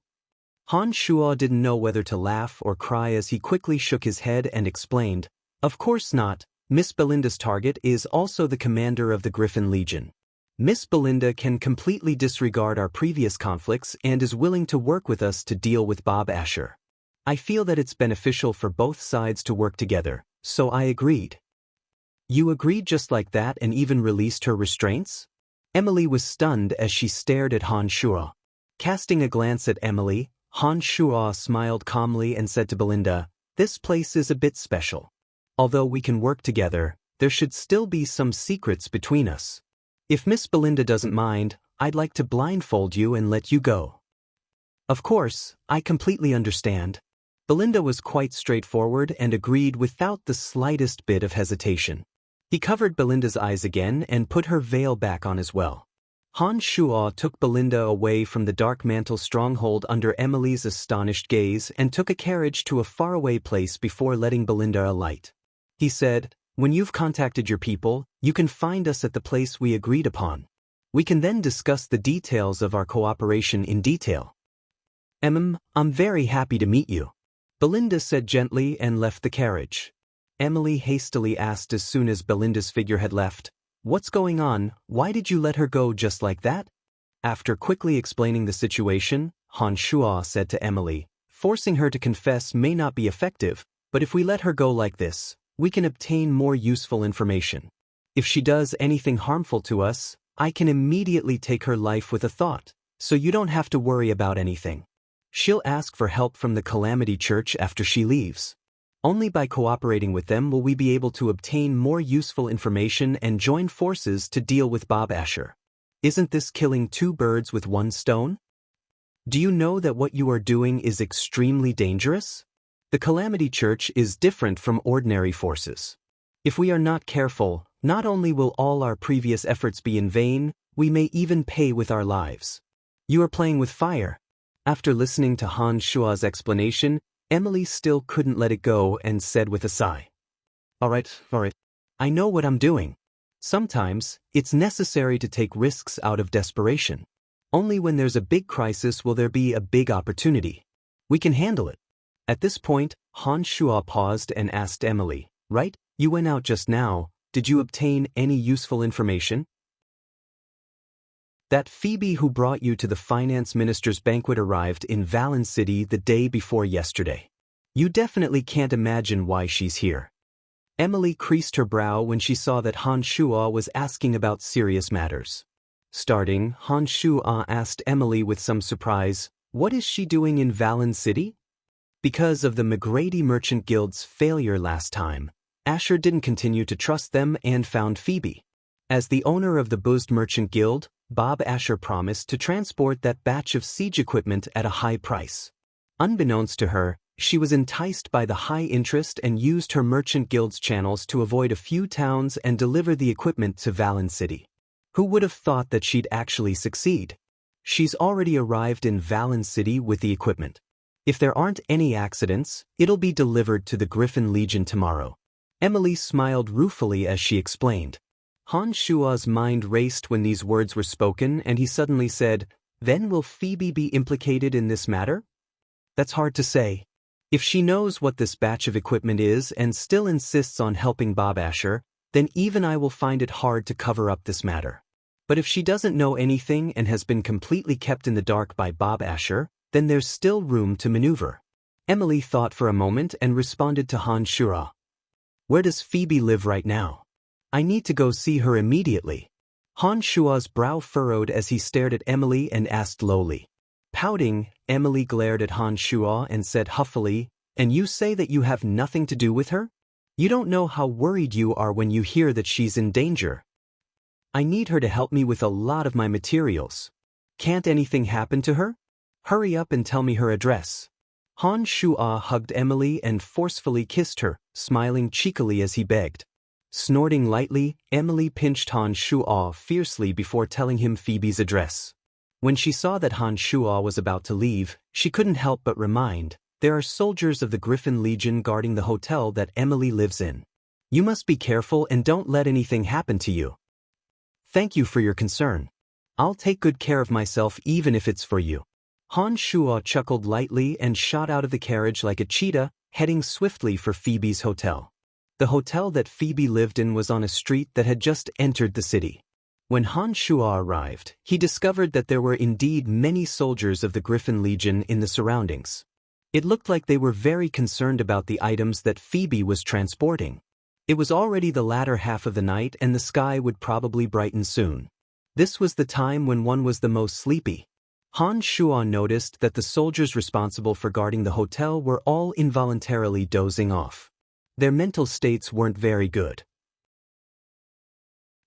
Han Shua didn't know whether to laugh or cry as he quickly shook his head and explained, "Of course not. Miss Belinda's target is also the commander of the Griffin Legion. Miss Belinda can completely disregard our previous conflicts and is willing to work with us to deal with Bob Asher. I feel that it's beneficial for both sides to work together, so I agreed." "You agreed just like that and even released her restraints?" Emily was stunned as she stared at Han Shua. Casting a glance at Emily, Han Shua smiled calmly and said to Belinda, "This place is a bit special. Although we can work together, there should still be some secrets between us. If Miss Belinda doesn't mind, I'd like to blindfold you and let you go." "Of course, I completely understand." Belinda was quite straightforward and agreed without the slightest bit of hesitation. He covered Belinda's eyes again and put her veil back on as well. Han Shuo took Belinda away from the dark mantle stronghold under Emily's astonished gaze and took a carriage to a faraway place before letting Belinda alight. He said, "When you've contacted your people, you can find us at the place we agreed upon. We can then discuss the details of our cooperation in detail." I'm very happy to meet you," Belinda said gently and left the carriage. Emily hastily asked as soon as Belinda's figure had left, "What's going on? Why did you let her go just like that?" After quickly explaining the situation, Han Shuo said to Emily, "Forcing her to confess may not be effective, but if we let her go like this, we can obtain more useful information. If she does anything harmful to us, I can immediately take her life with a thought, so you don't have to worry about anything. She'll ask for help from the Calamity Church after she leaves. Only by cooperating with them will we be able to obtain more useful information and join forces to deal with Bob Asher. Isn't this killing two birds with one stone? Do you know that what you are doing is extremely dangerous? The Calamity Church is different from ordinary forces. If we are not careful, not only will all our previous efforts be in vain, we may even pay with our lives. You are playing with fire." After listening to Han Shuo's explanation, Emily still couldn't let it go and said with a sigh, All right. I know what I'm doing. Sometimes, it's necessary to take risks out of desperation. Only when there's a big crisis will there be a big opportunity. We can handle it." At this point, Han Shuo paused and asked Emily, "Right, you went out just now, did you obtain any useful information?" "That Phoebe who brought you to the finance minister's banquet arrived in Valen City the day before yesterday. You definitely can't imagine why she's here." Emily creased her brow when she saw that Han Shuo was asking about serious matters. Starting, Han Shuo asked Emily with some surprise, "What is she doing in Valen City?" Because of the McGrady Merchant Guild's failure last time, Asher didn't continue to trust them and found Phoebe. As the owner of the buzzed Merchant Guild, Bob Asher promised to transport that batch of siege equipment at a high price. Unbeknownst to her, she was enticed by the high interest and used her Merchant Guild's channels to avoid a few towns and deliver the equipment to Valen City. Who would have thought that she'd actually succeed? She's already arrived in Valen City with the equipment. If there aren't any accidents, it'll be delivered to the Griffin Legion tomorrow. Emily smiled ruefully as she explained. Han Shuo's mind raced when these words were spoken and he suddenly said, "Then will Phoebe be implicated in this matter?" "That's hard to say. If she knows what this batch of equipment is and still insists on helping Bob Asher, then even I will find it hard to cover up this matter. But if she doesn't know anything and has been completely kept in the dark by Bob Asher, then there's still room to maneuver." Emily thought for a moment and responded to Han Shuo. "Where does Phoebe live right now? I need to go see her immediately." Han Shuo's brow furrowed as he stared at Emily and asked lowly. Pouting, Emily glared at Han Shuo and said huffily, "And you say that you have nothing to do with her? You don't know how worried you are when you hear that she's in danger. I need her to help me with a lot of my materials. Can't anything happen to her? Hurry up and tell me her address." Han Shuo hugged Emily and forcefully kissed her, smiling cheekily as he begged. Snorting lightly, Emily pinched Han Shuo fiercely before telling him Phoebe's address. When she saw that Han Shuo was about to leave, she couldn't help but remind, "There are soldiers of the Griffin Legion guarding the hotel that Emily lives in. You must be careful and don't let anything happen to you." "Thank you for your concern. I'll take good care of myself even if it's for you." Han Shuo chuckled lightly and shot out of the carriage like a cheetah, heading swiftly for Phoebe's hotel. The hotel that Phoebe lived in was on a street that had just entered the city. When Han Shuo arrived, he discovered that there were indeed many soldiers of the Griffin Legion in the surroundings. It looked like they were very concerned about the items that Phoebe was transporting. It was already the latter half of the night and the sky would probably brighten soon. This was the time when one was the most sleepy. Han Shuo noticed that the soldiers responsible for guarding the hotel were all involuntarily dozing off. Their mental states weren't very good.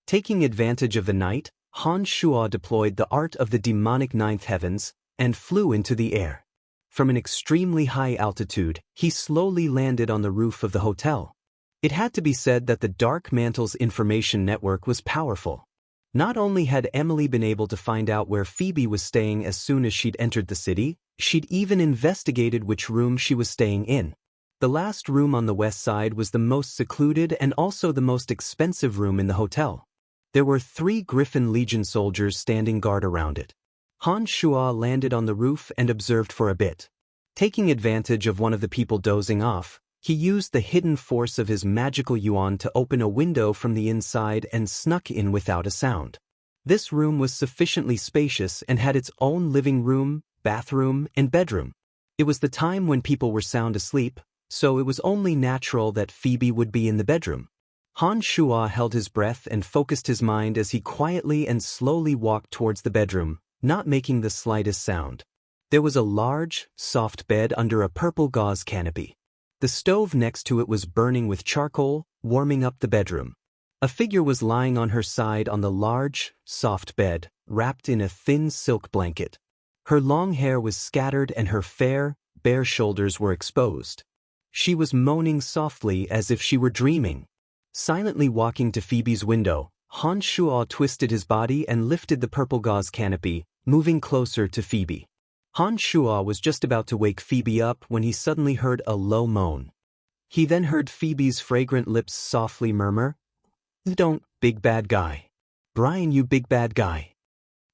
Taking advantage of the night, Han Shuo deployed the art of the demonic ninth heavens and flew into the air. From an extremely high altitude, he slowly landed on the roof of the hotel. It had to be said that the Dark Mantle's information network was powerful. Not only had Emily been able to find out where Phoebe was staying as soon as she'd entered the city, she'd even investigated which room she was staying in. The last room on the west side was the most secluded and also the most expensive room in the hotel. There were 3 Griffin Legion soldiers standing guard around it. Han Shuo landed on the roof and observed for a bit. Taking advantage of one of the people dozing off, he used the hidden force of his magical yuan to open a window from the inside and snuck in without a sound. This room was sufficiently spacious and had its own living room, bathroom, and bedroom. It was the time when people were sound asleep, so it was only natural that Phoebe would be in the bedroom. Han Shuo held his breath and focused his mind as he quietly and slowly walked towards the bedroom, not making the slightest sound. There was a large, soft bed under a purple gauze canopy. The stove next to it was burning with charcoal, warming up the bedroom. A figure was lying on her side on the large, soft bed, wrapped in a thin silk blanket. Her long hair was scattered and her fair, bare shoulders were exposed. She was moaning softly as if she were dreaming. Silently walking to Phoebe's window, Han Shuo twisted his body and lifted the purple gauze canopy, moving closer to Phoebe. Han Shuo was just about to wake Phoebe up when he suddenly heard a low moan. He then heard Phoebe's fragrant lips softly murmur, "Don't, big bad guy. Brian, you big bad guy."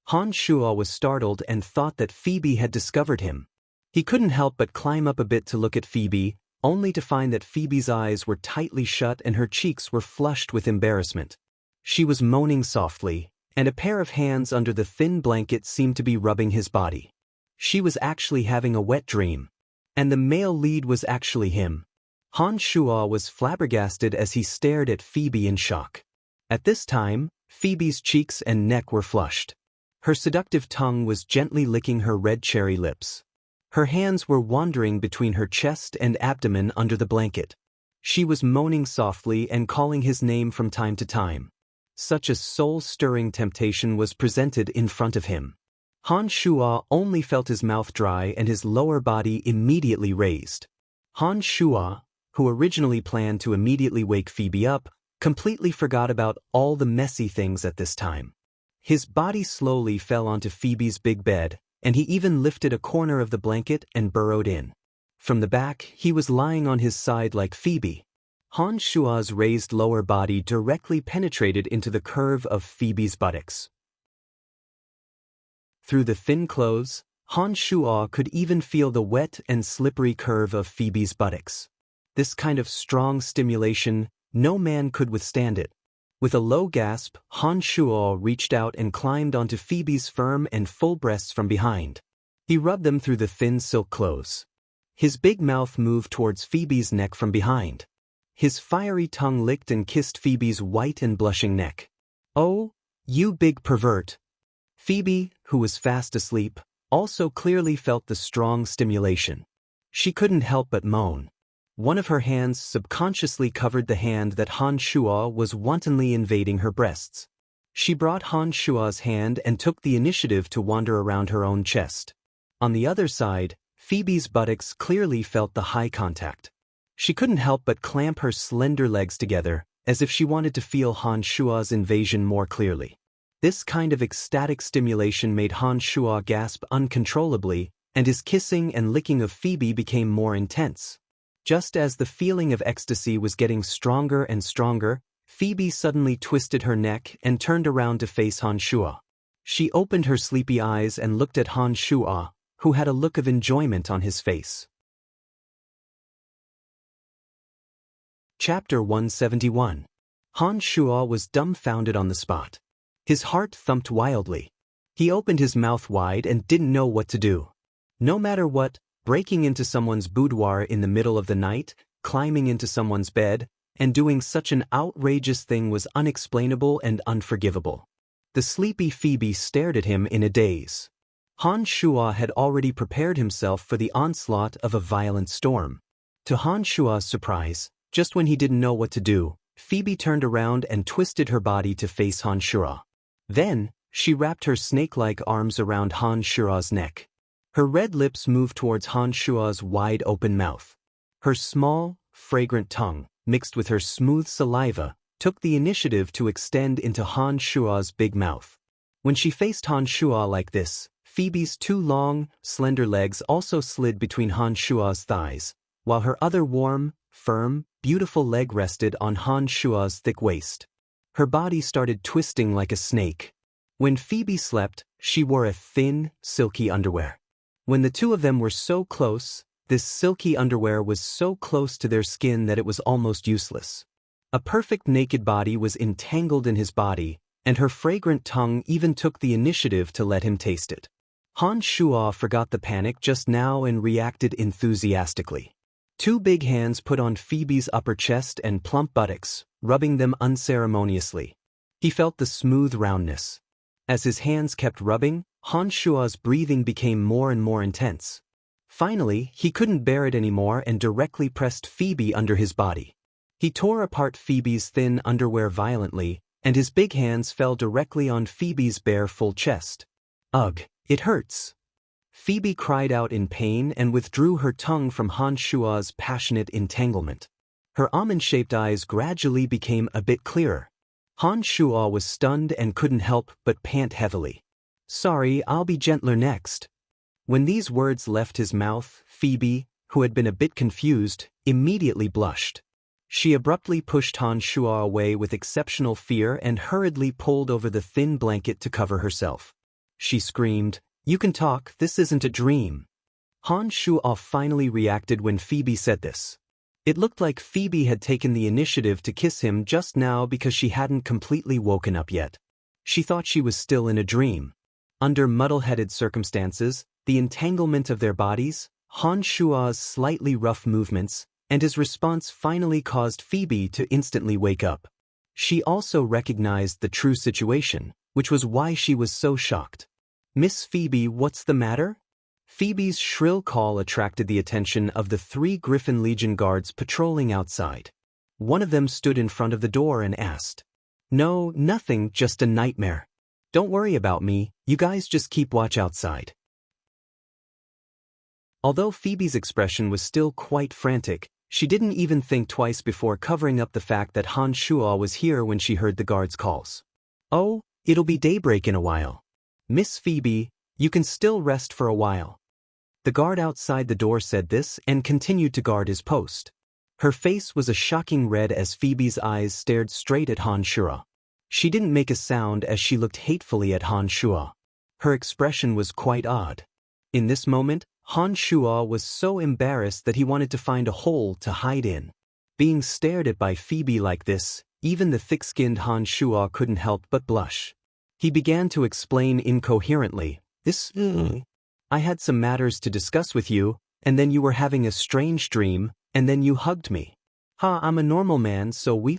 Han Shuo was startled and thought that Phoebe had discovered him. He couldn't help but climb up a bit to look at Phoebe, only to find that Phoebe's eyes were tightly shut and her cheeks were flushed with embarrassment. She was moaning softly, and a pair of hands under the thin blanket seemed to be rubbing his body. She was actually having a wet dream. And the male lead was actually him. Han Shuo was flabbergasted as he stared at Phoebe in shock. At this time, Phoebe's cheeks and neck were flushed. Her seductive tongue was gently licking her red cherry lips. Her hands were wandering between her chest and abdomen under the blanket. She was moaning softly and calling his name from time to time. Such a soul-stirring temptation was presented in front of him. Han Shuo only felt his mouth dry and his lower body immediately raised. Han Shuo, who originally planned to immediately wake Phoebe up, completely forgot about all the messy things at this time. His body slowly fell onto Phoebe's big bed, and he even lifted a corner of the blanket and burrowed in. From the back, he was lying on his side like Phoebe. Han Shuo's raised lower body directly penetrated into the curve of Phoebe's buttocks. Through the thin clothes, Han Shuo could even feel the wet and slippery curve of Phoebe's buttocks. This kind of strong stimulation, no man could withstand it. With a low gasp, Han Shuo reached out and climbed onto Phoebe's firm and full breasts from behind. He rubbed them through the thin silk clothes. His big mouth moved towards Phoebe's neck from behind. His fiery tongue licked and kissed Phoebe's white and blushing neck. "Oh, you big pervert." Phoebe, who was fast asleep, also clearly felt the strong stimulation. She couldn't help but moan. One of her hands subconsciously covered the hand that Han Shuo was wantonly invading her breasts. She brought Han Shuo's hand and took the initiative to wander around her own chest. On the other side, Phoebe's buttocks clearly felt the high contact. She couldn't help but clamp her slender legs together, as if she wanted to feel Han Shuo's invasion more clearly. This kind of ecstatic stimulation made Han Shuo gasp uncontrollably, and his kissing and licking of Phoebe became more intense. Just as the feeling of ecstasy was getting stronger and stronger, Phoebe suddenly twisted her neck and turned around to face Han Shuo. She opened her sleepy eyes and looked at Han Shuo, who had a look of enjoyment on his face. Chapter 171. Han Shuo was dumbfounded on the spot. His heart thumped wildly. He opened his mouth wide and didn't know what to do. No matter what, breaking into someone's boudoir in the middle of the night, climbing into someone's bed, and doing such an outrageous thing was unexplainable and unforgivable. The sleepy Phoebe stared at him in a daze. Han Shuo had already prepared himself for the onslaught of a violent storm. To Han Shuo's surprise, just when he didn't know what to do, Phoebe turned around and twisted her body to face Han Shuo. Then, she wrapped her snake-like arms around Han Shuo's neck. Her red lips moved towards Han Shua's wide-open mouth. Her small, fragrant tongue, mixed with her smooth saliva, took the initiative to extend into Han Shua's big mouth. When she faced Han Shua like this, Phoebe's two long, slender legs also slid between Han Shua's thighs, while her other warm, firm, beautiful leg rested on Han Shua's thick waist. Her body started twisting like a snake. When Phoebe slept, she wore a thin, silky underwear. When the two of them were so close, this silky underwear was so close to their skin that it was almost useless. A perfect naked body was entangled in his body, and her fragrant tongue even took the initiative to let him taste it. Han Shua forgot the panic just now and reacted enthusiastically. Two big hands put on Phoebe's upper chest and plump buttocks, rubbing them unceremoniously. He felt the smooth roundness. As his hands kept rubbing, Han Shua's breathing became more and more intense. Finally, he couldn't bear it anymore and directly pressed Phoebe under his body. He tore apart Phoebe's thin underwear violently, and his big hands fell directly on Phoebe's bare full chest. Ugh, it hurts. Phoebe cried out in pain and withdrew her tongue from Han Shua's passionate entanglement. Her almond-shaped eyes gradually became a bit clearer. Han Shua was stunned and couldn't help but pant heavily. "Sorry, I'll be gentler next." When these words left his mouth, Phoebe, who had been a bit confused, immediately blushed. She abruptly pushed Han Shua away with exceptional fear and hurriedly pulled over the thin blanket to cover herself. She screamed, "You can talk, this isn't a dream." Han Shua finally reacted when Phoebe said this. It looked like Phoebe had taken the initiative to kiss him just now because she hadn't completely woken up yet. She thought she was still in a dream. Under muddle-headed circumstances, the entanglement of their bodies, Han Shua's slightly rough movements, and his response finally caused Phoebe to instantly wake up. She also recognized the true situation, which was why she was so shocked. "Miss Phoebe, what's the matter?" Phoebe's shrill call attracted the attention of the 3 Griffin Legion guards patrolling outside. One of them stood in front of the door and asked, "No, nothing, just a nightmare. Don't worry about me, you guys just keep watch outside." Although Phoebe's expression was still quite frantic, she didn't even think twice before covering up the fact that Han Shua was here when she heard the guards' calls. "Oh, it'll be daybreak in a while. Miss Phoebe, you can still rest for a while." The guard outside the door said this and continued to guard his post. Her face was a shocking red as Phoebe's eyes stared straight at Han Shua. She didn't make a sound as she looked hatefully at Han Shua. Her expression was quite odd. In this moment, Han Shua was so embarrassed that he wanted to find a hole to hide in. Being stared at by Phoebe like this, even the thick-skinned Han Shua couldn't help but blush. He began to explain incoherently, I had some matters to discuss with you, and then you were having a strange dream, and then you hugged me. I'm a normal man, so we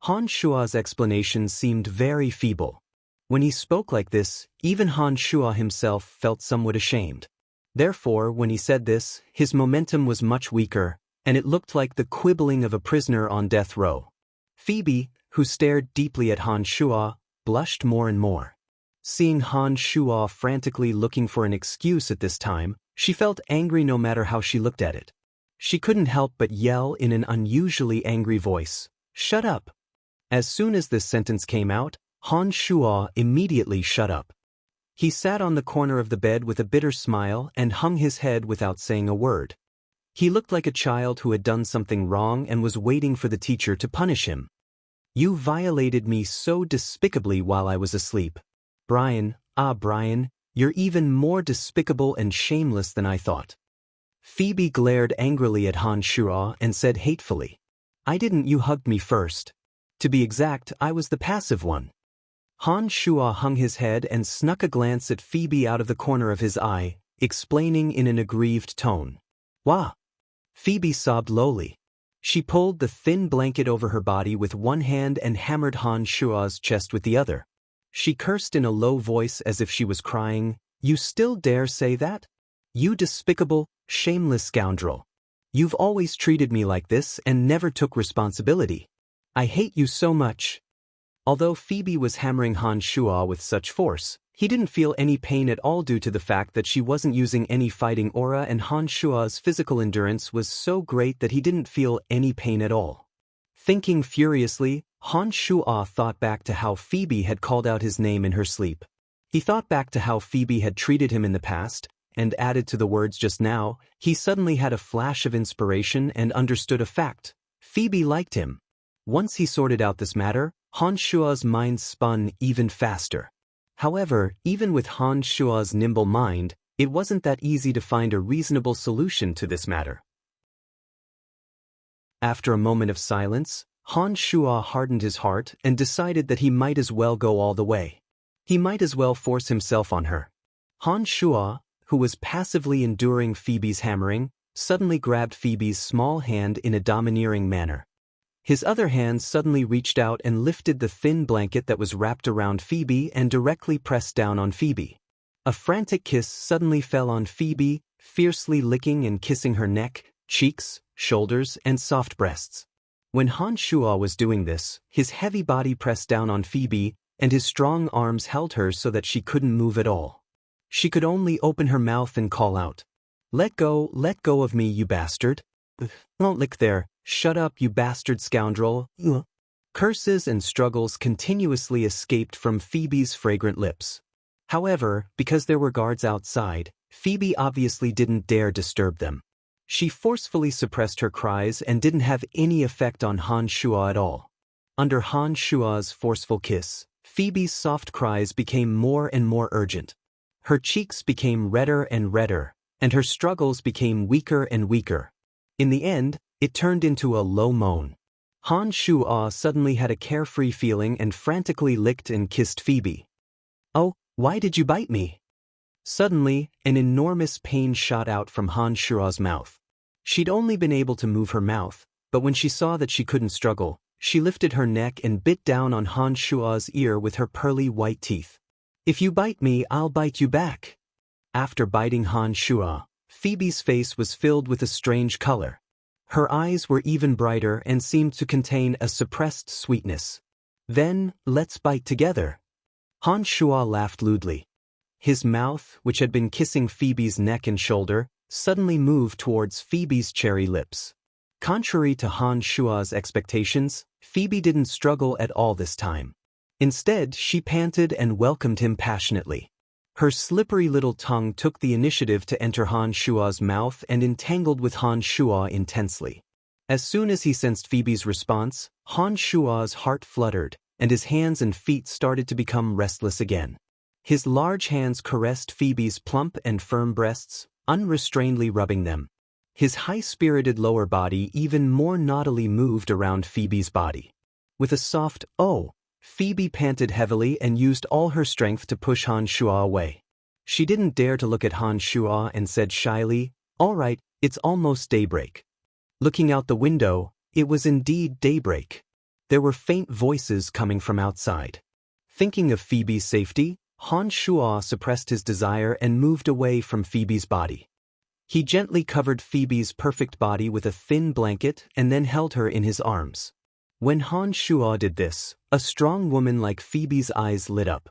Han Shua's explanation seemed very feeble. When he spoke like this, even Han Shua himself felt somewhat ashamed. Therefore, when he said this, his momentum was much weaker, and it looked like the quibbling of a prisoner on death row. Phoebe, who stared deeply at Han Shua, blushed more and more. Seeing Han Shua frantically looking for an excuse at this time, she felt angry no matter how she looked at it. She couldn't help but yell in an unusually angry voice, "Shut up!" As soon as this sentence came out, Han Shua immediately shut up. He sat on the corner of the bed with a bitter smile and hung his head without saying a word. He looked like a child who had done something wrong and was waiting for the teacher to punish him. "You violated me so despicably while I was asleep. Brian, Brian, you're even more despicable and shameless than I thought." Phoebe glared angrily at Han Shua and said hatefully, You hugged me first. To be exact, I was the passive one." Han Shua hung his head and snuck a glance at Phoebe out of the corner of his eye, explaining in an aggrieved tone. "Wah!" Phoebe sobbed lowly. She pulled the thin blanket over her body with one hand and hammered Han Shua's chest with the other. She cursed in a low voice as if she was crying, "You still dare say that? You despicable, shameless scoundrel. You've always treated me like this and never took responsibility. I hate you so much." Although Phoebe was hammering Han Shua with such force, He didn't feel any pain at all due to the fact that she wasn't using any fighting aura, and Han Shua's physical endurance was so great that he didn't feel any pain at all. Thinking furiously, Han Shua thought back to how Phoebe had called out his name in her sleep. He thought back to how Phoebe had treated him in the past, and added to the words just now, he suddenly had a flash of inspiration and understood a fact. Phoebe liked him. Once he sorted out this matter, Han Shua's mind spun even faster. However, even with Han Shua's nimble mind, it wasn't that easy to find a reasonable solution to this matter. After a moment of silence, Han Shua hardened his heart and decided that he might as well go all the way. He might as well force himself on her. Han Shua, who was passively enduring Phoebe's hammering, suddenly grabbed Phoebe's small hand in a domineering manner. His other hand suddenly reached out and lifted the thin blanket that was wrapped around Phoebe and directly pressed down on Phoebe. A frantic kiss suddenly fell on Phoebe, fiercely licking and kissing her neck, cheeks, shoulders, and soft breasts. When Han Shua was doing this, his heavy body pressed down on Phoebe, and his strong arms held her so that she couldn't move at all. She could only open her mouth and call out, let go of me, you bastard. Don't lick there. Shut up, you bastard scoundrel. Curses and struggles continuously escaped from Phoebe's fragrant lips. However, because there were guards outside, Phoebe obviously didn't dare disturb them. She forcefully suppressed her cries and didn't have any effect on Han Shua at all. Under Han Shua's forceful kiss, Phoebe's soft cries became more and more urgent. Her cheeks became redder and redder, and her struggles became weaker and weaker. In the end, it turned into a low moan. Han Shua suddenly had a carefree feeling and frantically licked and kissed Phoebe. Oh, why did you bite me? Suddenly, an enormous pain shot out from Han Shua's mouth. She'd only been able to move her mouth, but when she saw that she couldn't struggle, she lifted her neck and bit down on Han Shua's ear with her pearly white teeth. If you bite me, I'll bite you back. After biting Han Shua, Phoebe's face was filled with a strange color. Her eyes were even brighter and seemed to contain a suppressed sweetness. Then, let's bite together. Han Shua laughed lewdly. His mouth, which had been kissing Phoebe's neck and shoulder, suddenly moved towards Phoebe's cherry lips. Contrary to Han Shua's expectations, Phoebe didn't struggle at all this time. Instead, she panted and welcomed him passionately. Her slippery little tongue took the initiative to enter Han Shua's mouth and entangled with Han Shua intensely. As soon as he sensed Phoebe's response, Han Shua's heart fluttered, and his hands and feet started to become restless again. His large hands caressed Phoebe's plump and firm breasts, unrestrainedly rubbing them. His high-spirited lower body even more naughtily moved around Phoebe's body. With a soft, "Oh," Phoebe panted heavily and used all her strength to push Han Shua away. She didn't dare to look at Han Shua and said shyly, "All right, it's almost daybreak." Looking out the window, it was indeed daybreak. There were faint voices coming from outside. Thinking of Phoebe's safety, Han Shua suppressed his desire and moved away from Phoebe's body. He gently covered Phoebe's perfect body with a thin blanket and then held her in his arms. When Han Shua did this, a strong woman like Phoebe's eyes lit up.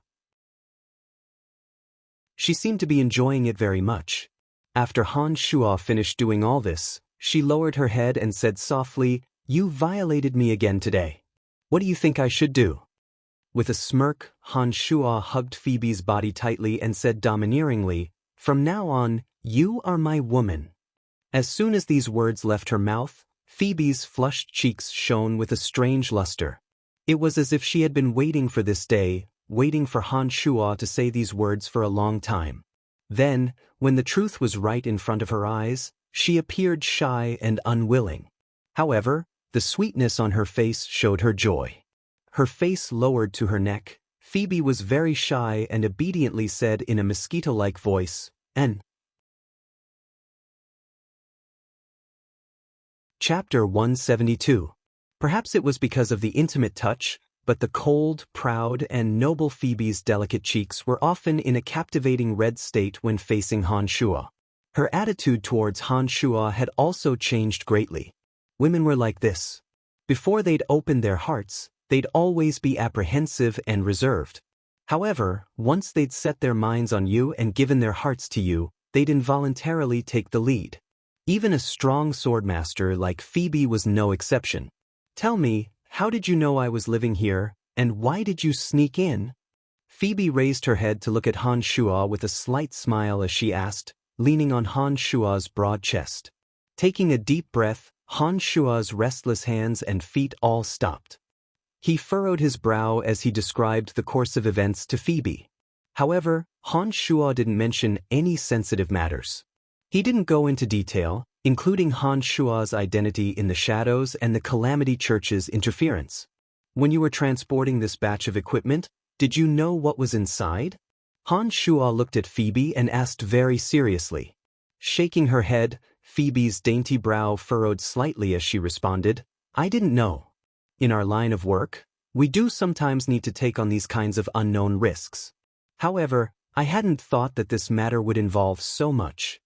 She seemed to be enjoying it very much. After Han Shua finished doing all this, she lowered her head and said softly, "You violated me again today. What do you think I should do?" With a smirk, Han Shua hugged Phoebe's body tightly and said domineeringly, "From now on, you are my woman." As soon as these words left her mouth, Phoebe's flushed cheeks shone with a strange luster. It was as if she had been waiting for this day, waiting for Han Shua to say these words for a long time. Then, when the truth was right in front of her eyes, she appeared shy and unwilling. However, the sweetness on her face showed her joy. Her face lowered to her neck. Phoebe was very shy and obediently said in a mosquito-like voice, "N." Chapter 172. Perhaps it was because of the intimate touch, but the cold, proud, and noble Phoebe's delicate cheeks were often in a captivating red state when facing Han Shua. Her attitude towards Han Shua had also changed greatly. Women were like this. Before they'd open their hearts, they'd always be apprehensive and reserved. However, once they'd set their minds on you and given their hearts to you, they'd involuntarily take the lead. Even a strong swordmaster like Phoebe was no exception. Tell me, how did you know I was living here, and why did you sneak in? Phoebe raised her head to look at Han Shuo with a slight smile as she asked, leaning on Han Shuo's broad chest. Taking a deep breath, Han Shuo's restless hands and feet all stopped. He furrowed his brow as he described the course of events to Phoebe. However, Han Shuo didn't mention any sensitive matters. He didn't go into detail, including Han Shuo's identity in the shadows and the Calamity Church's interference. When you were transporting this batch of equipment, did you know what was inside? Han Shuo looked at Phoebe and asked very seriously. Shaking her head, Phoebe's dainty brow furrowed slightly as she responded, I didn't know. In our line of work, we do sometimes need to take on these kinds of unknown risks. However, I hadn't thought that this matter would involve so much.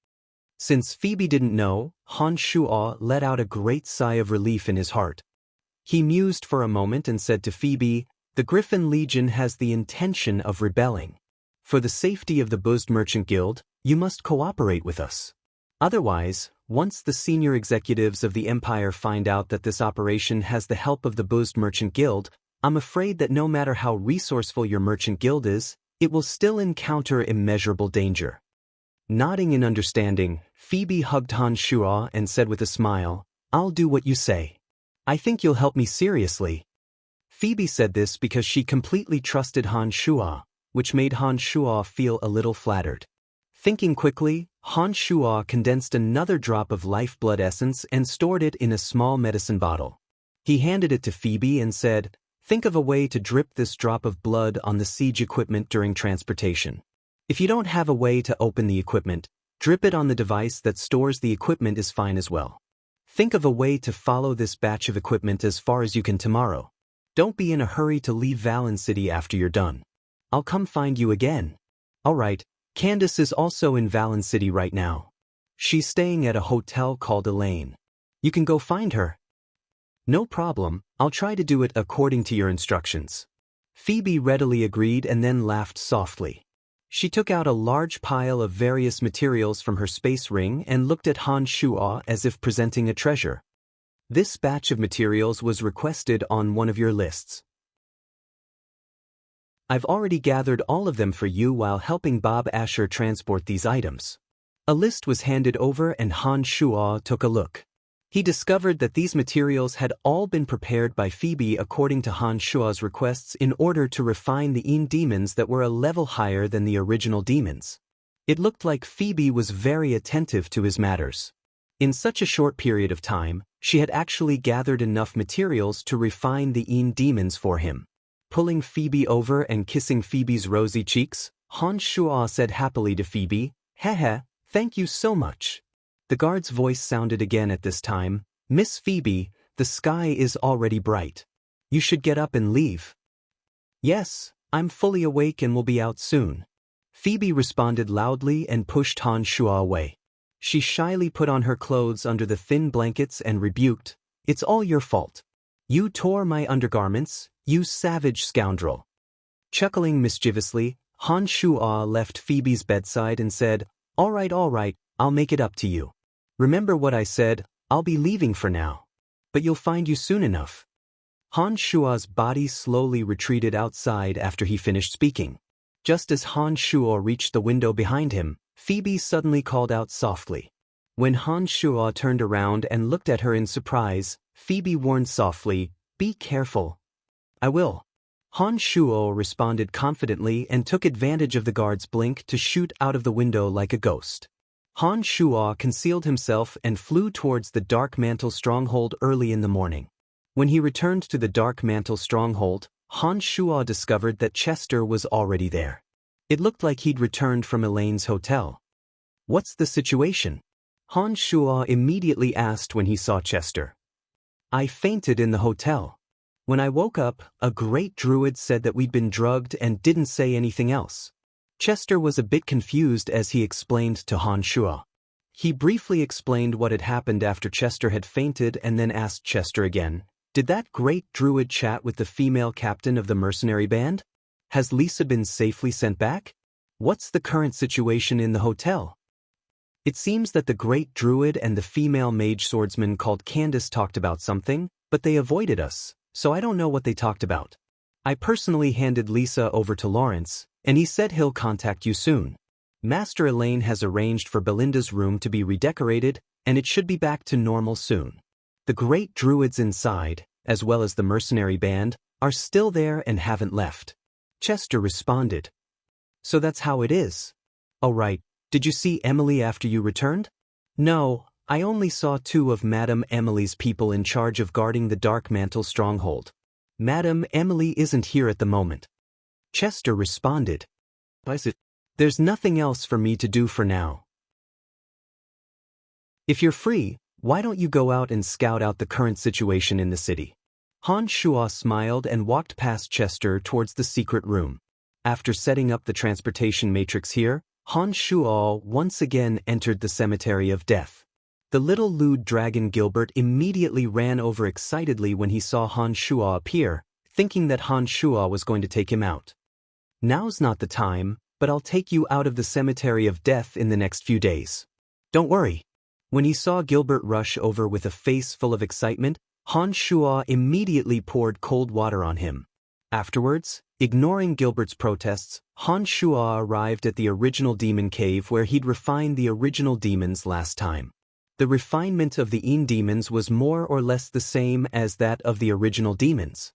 Since Phoebe didn't know, Han Shuo let out a great sigh of relief in his heart. He mused for a moment and said to Phoebe, the Griffin Legion has the intention of rebelling. For the safety of the Buzzed Merchant Guild, you must cooperate with us. Otherwise, once the senior executives of the Empire find out that this operation has the help of the Buzzed Merchant Guild, I'm afraid that no matter how resourceful your merchant guild is, it will still encounter immeasurable danger. Nodding in understanding, Phoebe hugged Han Shuo and said with a smile, I'll do what you say. I think you'll help me seriously. Phoebe said this because she completely trusted Han Shuo, which made Han Shuo feel a little flattered. Thinking quickly, Han Shuo condensed another drop of lifeblood essence and stored it in a small medicine bottle. He handed it to Phoebe and said, think of a way to drip this drop of blood on the siege equipment during transportation. If you don't have a way to open the equipment, drip it on the device that stores the equipment is fine as well. Think of a way to follow this batch of equipment as far as you can tomorrow. Don't be in a hurry to leave Valen City after you're done. I'll come find you again. Alright, Candace is also in Valen City right now. She's staying at a hotel called Elaine. You can go find her. No problem, I'll try to do it according to your instructions. Phoebe readily agreed and then laughed softly. She took out a large pile of various materials from her space ring and looked at Han Shuo as if presenting a treasure. This batch of materials was requested on one of your lists. I've already gathered all of them for you while helping Bob Asher transport these items. A list was handed over and Han Shuo took a look. He discovered that these materials had all been prepared by Phoebe according to Han Shuo's requests in order to refine the Yin demons that were a level higher than the original demons. It looked like Phoebe was very attentive to his matters. In such a short period of time, she had actually gathered enough materials to refine the Yin demons for him. Pulling Phoebe over and kissing Phoebe's rosy cheeks, Han Shuo said happily to Phoebe, Hehe, thank you so much. The guard's voice sounded again at this time, Miss Phoebe, the sky is already bright. You should get up and leave. Yes, I'm fully awake and will be out soon. Phoebe responded loudly and pushed Han Shuo away. She shyly put on her clothes under the thin blankets and rebuked, It's all your fault. You tore my undergarments, you savage scoundrel. Chuckling mischievously, Han Shuo left Phoebe's bedside and said, all right, I'll make it up to you. Remember what I said, I'll be leaving for now. But you'll find you soon enough. Han Shuo's body slowly retreated outside after he finished speaking. Just as Han Shuo reached the window behind him, Phoebe suddenly called out softly. When Han Shuo turned around and looked at her in surprise, Phoebe warned softly, be careful. I will. Han Shuo responded confidently and took advantage of the guard's blink to shoot out of the window like a ghost. Han Shuo concealed himself and flew towards the Dark Mantle stronghold early in the morning. When he returned to the Dark Mantle stronghold, Han Shuo discovered that Chester was already there. It looked like he'd returned from Elaine's hotel. What's the situation? Han Shuo immediately asked when he saw Chester. I fainted in the hotel. When I woke up, a great druid said that we'd been drugged and didn't say anything else. Chester was a bit confused as he explained to Han Shuo. He briefly explained what had happened after Chester had fainted and then asked Chester again, did that great druid chat with the female captain of the mercenary band? Has Lisa been safely sent back? What's the current situation in the hotel? It seems that the great druid and the female mage swordsman called Candace talked about something, but they avoided us, so I don't know what they talked about. I personally handed Lisa over to Lawrence, and he said he'll contact you soon. Master Elaine has arranged for Belinda's room to be redecorated, and it should be back to normal soon. The great druids inside, as well as the mercenary band, are still there and haven't left. Chester responded. So that's how it is. Oh right, did you see Emily after you returned? No, I only saw 2 of Madame Emily's people in charge of guarding the Dark Mantle stronghold. Madame Emily isn't here at the moment. Chester responded. There's nothing else for me to do for now. If you're free, why don't you go out and scout out the current situation in the city? Han Shuo smiled and walked past Chester towards the secret room. After setting up the transportation matrix here, Han Shuo once again entered the cemetery of death. The little lewd dragon Gilbert immediately ran over excitedly when he saw Han Shuo appear, thinking that Han Shuo was going to take him out. Now's not the time, but I'll take you out of the cemetery of death in the next few days. Don't worry. When he saw Gilbert rush over with a face full of excitement, Han Shuo immediately poured cold water on him. Afterwards, ignoring Gilbert's protests, Han Shuo arrived at the original demon cave where he'd refined the original demons last time. The refinement of the Yin demons was more or less the same as that of the original demons.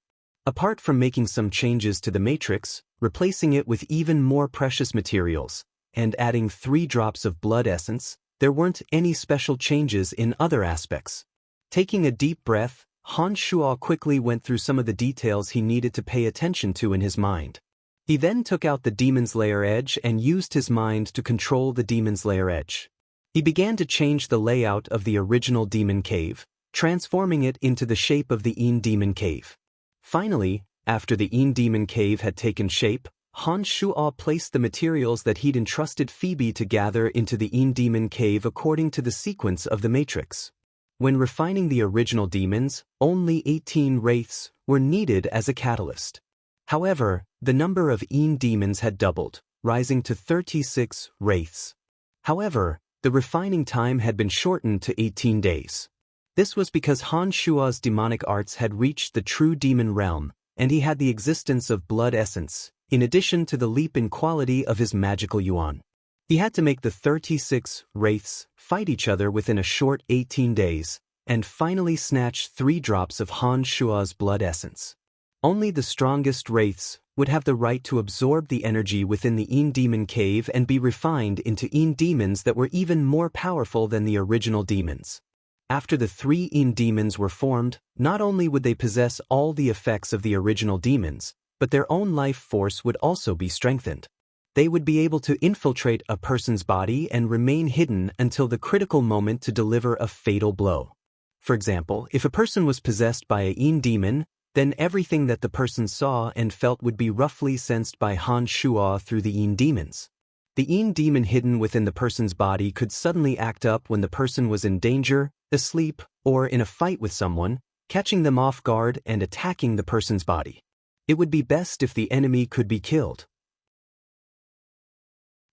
Apart from making some changes to the matrix, replacing it with even more precious materials, and adding 3 drops of blood essence, there weren't any special changes in other aspects. Taking a deep breath, Han Shuo quickly went through some of the details he needed to pay attention to in his mind. He then took out the Demon's Lair Edge and used his mind to control the Demon's Lair Edge. He began to change the layout of the original demon cave, transforming it into the shape of the Yin demon cave. Finally, after the Yin demon cave had taken shape, Han Shuo placed the materials that he'd entrusted Phoebe to gather into the Yin demon cave according to the sequence of the matrix. When refining the original demons, only 18 wraiths were needed as a catalyst. However, the number of Yin demons had doubled, rising to 36 wraiths. However, the refining time had been shortened to 18 days. This was because Han Shuo's demonic arts had reached the true demon realm, and he had the existence of blood essence, in addition to the leap in quality of his magical yuan. He had to make the 36 wraiths fight each other within a short 18 days, and finally snatch 3 drops of Han Shuo's blood essence. Only the strongest wraiths would have the right to absorb the energy within the Yin demon cave and be refined into Yin demons that were even more powerful than the original demons. After the 3 Yin demons were formed, not only would they possess all the effects of the original demons, but their own life force would also be strengthened. They would be able to infiltrate a person's body and remain hidden until the critical moment to deliver a fatal blow. For example, if a person was possessed by a Yin demon, then everything that the person saw and felt would be roughly sensed by Han Shuo through the Yin demons. The Yin demon hidden within the person's body could suddenly act up when the person was in danger, asleep, or in a fight with someone, catching them off guard and attacking the person's body. It would be best if the enemy could be killed.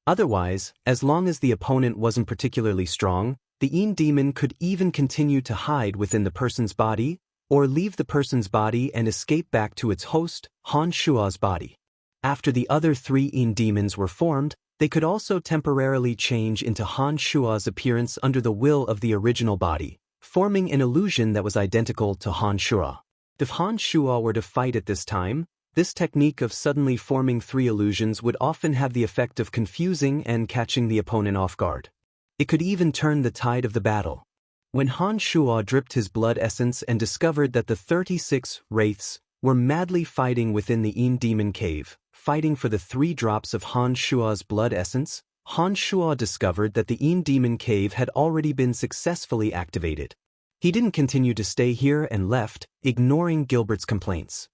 Otherwise, as long as the opponent wasn't particularly strong, the Yin demon could even continue to hide within the person's body, or leave the person's body and escape back to its host, Han Shuo's body. After the other 3 Yin demons were formed, they could also temporarily change into Han Shuo's appearance under the will of the original body, forming an illusion that was identical to Han Shuo. If Han Shuo were to fight at this time, this technique of suddenly forming 3 illusions would often have the effect of confusing and catching the opponent off guard. It could even turn the tide of the battle. When Han Shuo dripped his blood essence and discovered that the 36 wraiths were madly fighting within the Yin demon cave, fighting for the 3 drops of Han Shuo's blood essence, Han Shuo discovered that the Yin demon cave had already been successfully activated. He didn't continue to stay here and left, ignoring Gilbert's complaints.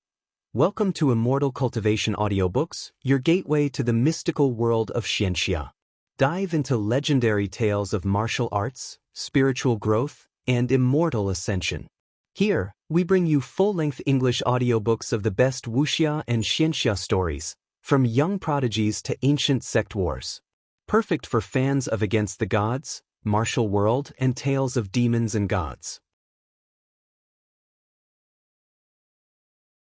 Welcome to Immortal Cultivation Audiobooks, your gateway to the mystical world of Xianxia. Dive into legendary tales of martial arts, spiritual growth, and immortal ascension. Here, we bring you full-length English audiobooks of the best Wuxia and Xianxia stories, From young prodigies to ancient sect wars. Perfect for fans of Against the Gods, Martial World, and Tales of Demons and Gods.